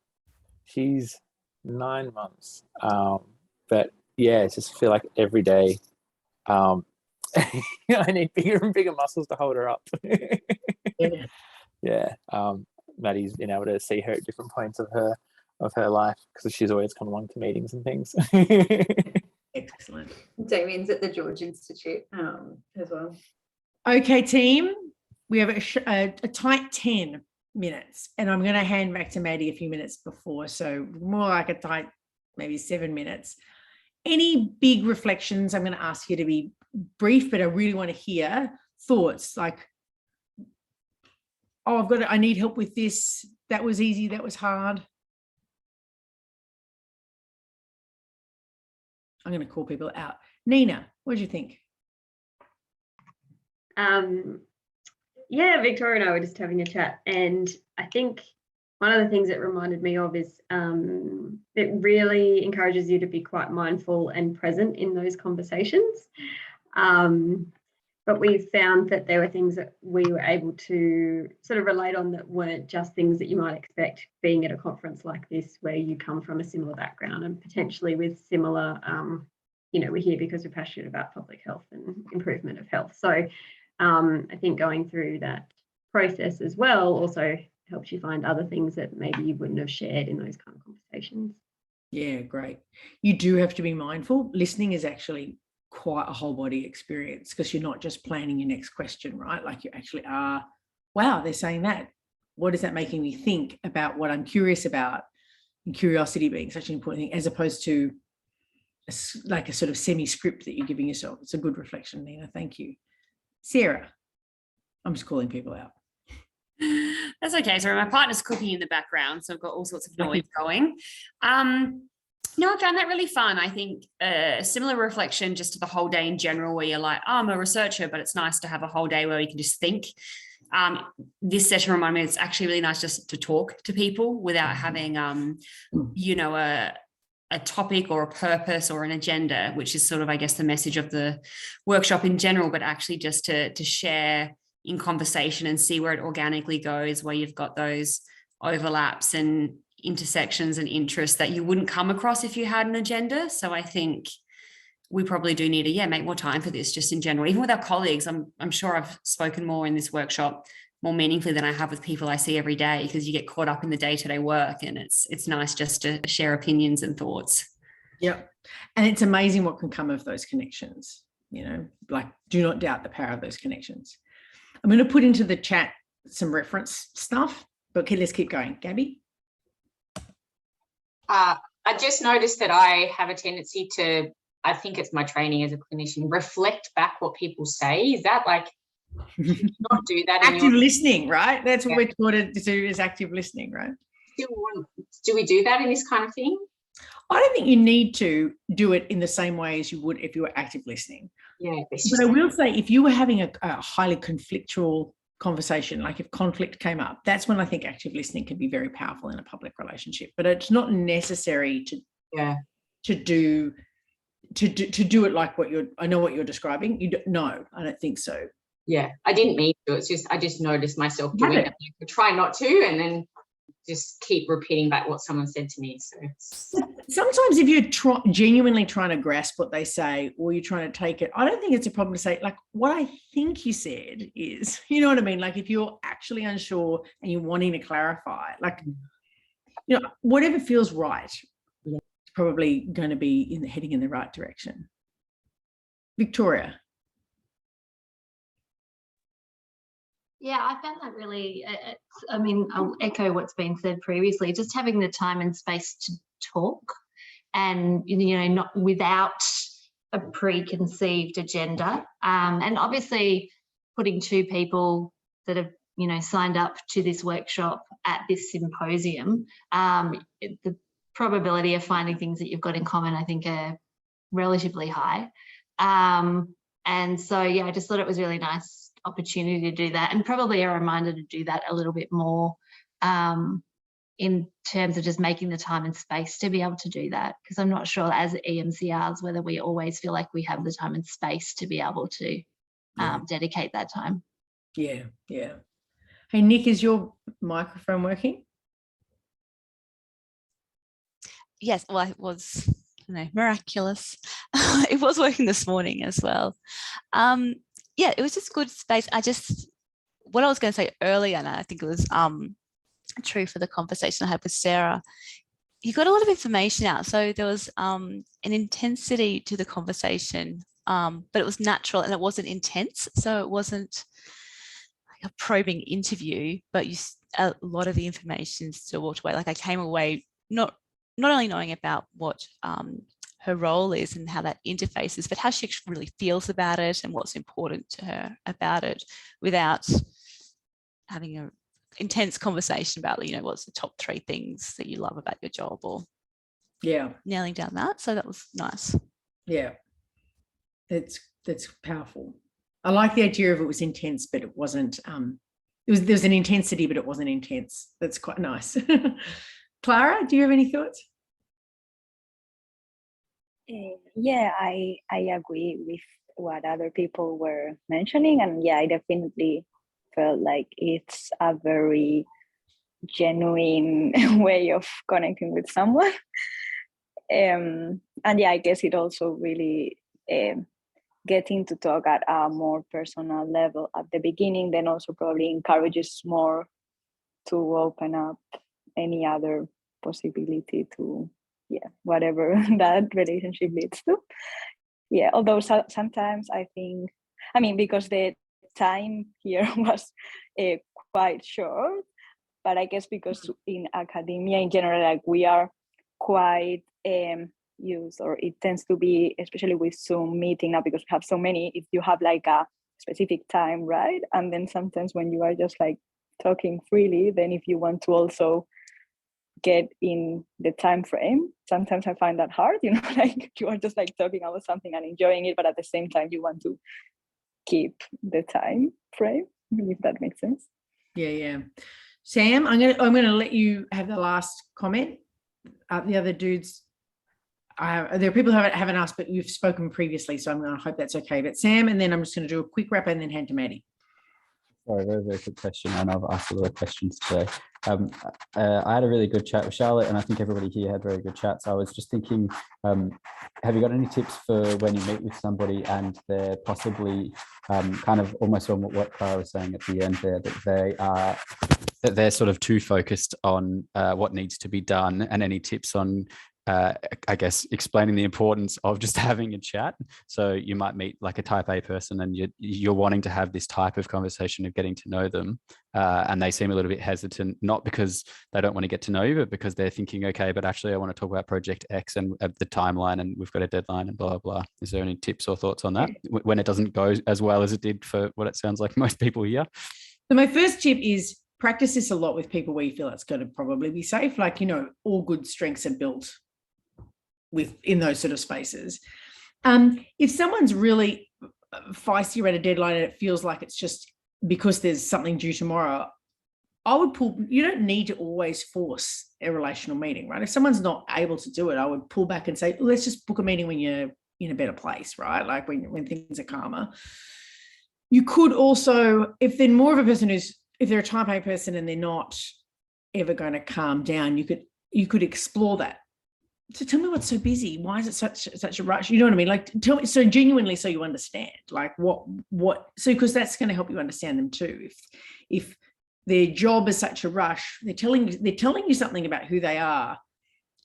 Speaker 3: She's 9 months. But yeah, I just feel like every day I need bigger and bigger muscles to hold her up. Yeah. Maddie's been able to see her at different points of her life, because she's always come along to meetings and things.
Speaker 2: Excellent.
Speaker 1: Damien's at the George Institute as well.
Speaker 2: Okay, team, we have a tight 10 minutes, and I'm going to hand back to Maddie a few minutes before, so more like a tight maybe 7 minutes. Any big reflections? I'm going to ask you to be brief, but I really want to hear thoughts like, oh, I need help with this. That was easy. That was hard. I'm going to call people out. Nina, what do you think?
Speaker 11: Yeah, Victoria and I were just having a chat, and I think one of the things it reminded me of is it really encourages you to be quite mindful and present in those conversations. But we found that there were things that we were able to sort of relate on that weren't just things that you might expect being at a conference like this, where you come from a similar background and potentially with similar, we're here because we're passionate about public health and improvement of health. So I think going through that process as well also helps you find other things that maybe you wouldn't have shared in those kind of conversations.
Speaker 2: Yeah, great. You do have to be mindful. Listening is actually quite a whole body experience, because you're not just planning your next question, right? Like you actually are, wow, they're saying that. What is that making me think about what I'm curious about? And curiosity being such an important thing, as opposed to like a sort of semi-script that you're giving yourself. It's a good reflection, Nina. Thank you. Sarah, I'm just calling people out.
Speaker 13: That's okay. Sorry, my partner's cooking in the background, so I've got all sorts of noise going. No, I found that really fun. I think a similar reflection just to the whole day in general, where you're like, oh, I'm a researcher, but it's nice to have a whole day where you can just think. This session reminded me it's actually really nice just to talk to people without having, a topic or a purpose or an agenda, which is sort of, I guess, the message of the workshop in general, but actually just to share in conversation and see where it organically goes, where you've got those overlaps and intersections and interests that you wouldn't come across if you had an agenda. So I think we probably do need to make more time for this just in general. Even with our colleagues, I'm sure I've spoken more in this workshop more meaningfully than I have with people I see every day, because you get caught up in the day-to-day work, and it's nice just to share opinions and thoughts.
Speaker 2: Yep. And it's amazing what can come of those connections, like do not doubt the power of those connections. I'm going to put into the chat some reference stuff, but okay, let's keep going. Gabby?
Speaker 10: I just noticed that I have a tendency to, I think it's my training as a clinician, reflect back what people say. Is that like, not do that?
Speaker 2: Active listening, right? That's what we're taught to do, is active listening, right?
Speaker 10: Do we do that in this kind of thing?
Speaker 2: I don't think you need to do it in the same way as you would if you were active listening.
Speaker 10: Yeah.
Speaker 2: But I will say, if you were having a highly conflictual conversation, like if conflict came up, that's when I think active listening can be very powerful in a public relationship. But it's not necessary to do it like I know what you're describing. No, I don't think so.
Speaker 10: Yeah, I didn't mean to. It's just I just noticed myself doing it. I try not to, and then just keep repeating back what someone said to me. So
Speaker 2: sometimes if you're genuinely trying to grasp what they say, or you're trying to take it, I don't think it's a problem to say, like, what I think you said is, you know what I mean? Like if you're actually unsure and you're wanting to clarify, like, whatever feels right, it's probably going to be heading in the right direction. Victoria.
Speaker 14: Yeah, I found that really, I'll echo what's been said previously, just having the time and space to talk and, not without a preconceived agenda. And obviously putting two people that have, signed up to this workshop at this symposium, the probability of finding things that you've got in common, I think, are relatively high. And so, I just thought it was really nice opportunity to do that, and probably a reminder to do that a little bit more in terms of just making the time and space to be able to do that, because I'm not sure as EMCRs whether we always feel like we have the time and space to be able to dedicate that time.
Speaker 2: Yeah. Hey, Nick, is your microphone working?
Speaker 5: Yes, well, it was miraculous. It was working this morning as well. It was just good space. What I was going to say earlier, and I think it was true for the conversation I had with Sarah, you got a lot of information out. So there was an intensity to the conversation, but it was natural and it wasn't intense. So it wasn't like a probing interview, but a lot of the information still walked away. Like I came away not only knowing about what her role is and how that interfaces, but how she really feels about it and what's important to her about it, without having an intense conversation about, what's the top 3 things that you love about your job, or nailing down that. So that was nice.
Speaker 2: Yeah, that's powerful. I like the idea of it was intense, but it wasn't. There was an intensity, but it wasn't intense. That's quite nice. Clara, do you have any thoughts?
Speaker 15: Yeah, I agree with what other people were mentioning, and yeah, I definitely felt like it's a very genuine way of connecting with someone. And yeah, I guess it also really getting to talk at a more personal level at the beginning, then also probably encourages more to open up any other possibility to, yeah, whatever that relationship leads to. Yeah, although sometimes I think, I mean, because the time here was quite short, but I guess because in academia in general, like we are quite used, or it tends to be, especially with Zoom meeting now, because we have so many, if you have like a specific time, right? And then sometimes when you are just like talking freely, then if you want to also get in the time frame, sometimes I find that hard, you know, like you are just like talking about something and enjoying it, but at the same time you want to keep the time frame, if that makes sense.
Speaker 2: Yeah. Sam, I'm gonna let you have the last comment. The other dudes, there are people who haven't asked, but you've spoken previously, so I'm going to hope that's okay. But Sam, and then I'm just going to do a quick wrap and then hand to Maddie.
Speaker 6: Sorry, very, very quick question. I know I've asked a lot of questions today. I had a really good chat with Charlotte, and I think everybody here had very good chats. I was just thinking, have you got any tips for when you meet with somebody and they're possibly kind of almost on what Clara was saying at the end there, that they're sort of too focused on what needs to be done, and any tips on I guess explaining the importance of just having a chat. So you might meet like a type A person and you're wanting to have this type of conversation of getting to know them, and they seem a little bit hesitant, not because they don't want to get to know you, but because they're thinking, okay, but actually I want to talk about project X and the timeline and we've got a deadline and blah, blah, blah. Is there any tips or thoughts on that when it doesn't go as well as it did for what it sounds like most people here?
Speaker 2: So my first tip is practice this a lot with people where you feel it's going to probably be safe. Like, you know, all good strengths are built in those sort of spaces. If someone's really feisty around a deadline and it feels like it's just because there's something due tomorrow, I would you don't need to always force a relational meeting, right? If someone's not able to do it, I would pull back and say, let's just book a meeting when you're in a better place, right? Like when things are calmer. You could also, if they're more of a person if they're a type A person and they're not ever going to calm down, you could explore that. So tell me what's so busy. Why is it such a rush? You know what I mean? Like tell me so genuinely, so you understand. Like what so because that's going to help you understand them too. If their job is such a rush, they're telling you something about who they are,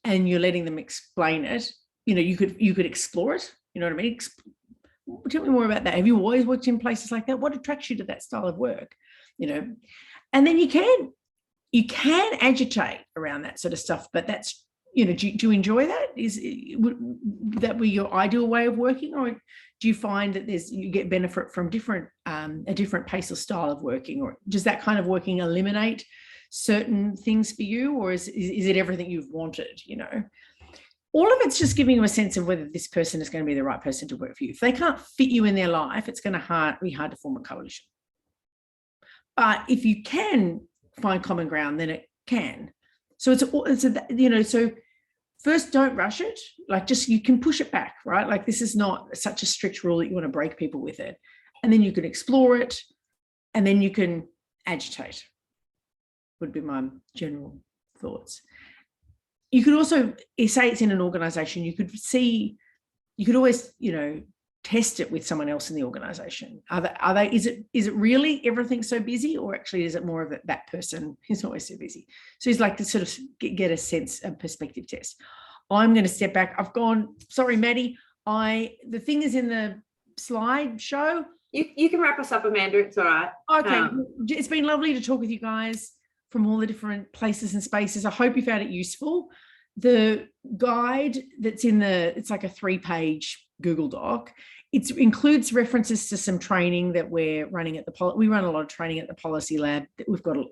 Speaker 2: and you're letting them explain it. You know, you could explore it. You know what I mean? Tell me more about that. Have you always worked in places like that? What attracts you to that style of work? You know, and then you can agitate around that sort of stuff, but that's, you know, do you enjoy that? Would that be your ideal way of working, or do you find that you get benefit from a different pace or style of working, or does that kind of working eliminate certain things for you, or is it everything you've wanted? You know, all of it's just giving you a sense of whether this person is going to be the right person to work for you. If they can't fit you in their life, it's going to be hard to form a coalition. But if you can find common ground, then it can. So so first, don't rush it. Like you can push it back, right? Like this is not such a strict rule that you want to break people with it. And then you can explore it, and then you can agitate, would be my general thoughts. You could also say it's in an organization, you could always, you know, test it with someone else in the organization. Is it really everything so busy, or actually is it more of that person who's always so busy? So it's like to sort of get a sense of perspective test. I'm going to step back. Sorry, Maddie, the thing is in the slideshow.
Speaker 1: You can wrap us up, Amanda, it's all right.
Speaker 2: Okay, it's been lovely to talk with you guys from all the different places and spaces. I hope you found it useful. The guide that's it's like a 3-page Google Doc. It includes references to some training that we're running we run a lot of training at the Policy Lab.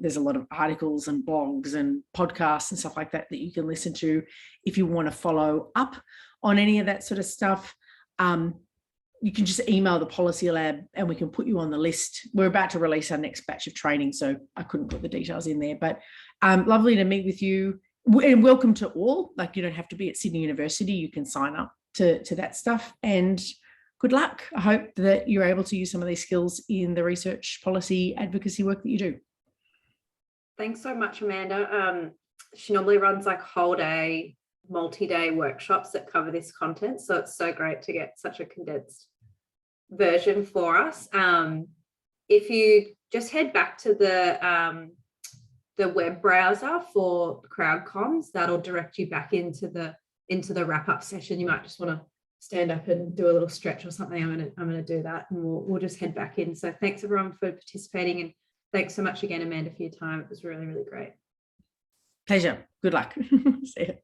Speaker 2: There's a lot of articles and blogs and podcasts and stuff like that you can listen to if you want to follow up on any of that sort of stuff. you can just email the Policy Lab and we can put you on the list. We're about to release our next batch of training, so I couldn't put the details in there, but lovely to meet with you, and welcome to all. Like, you don't have to be at Sydney University, you can sign up to that stuff, and good luck. I hope that you're able to use some of these skills in the research policy advocacy work that you do.
Speaker 1: Thanks so much, Amanda. She normally runs like whole day, multi-day workshops that cover this content, so it's so great to get such a condensed version for us. If you just head back to the web browser for crowd comms, that'll direct you back into the wrap-up session. You might just want to stand up and do a little stretch or something. I'm gonna do that, and we'll just head back in. So thanks everyone for participating, and thanks so much again, Amanda, for your time. It was really, really great.
Speaker 2: Pleasure. Good luck. See you.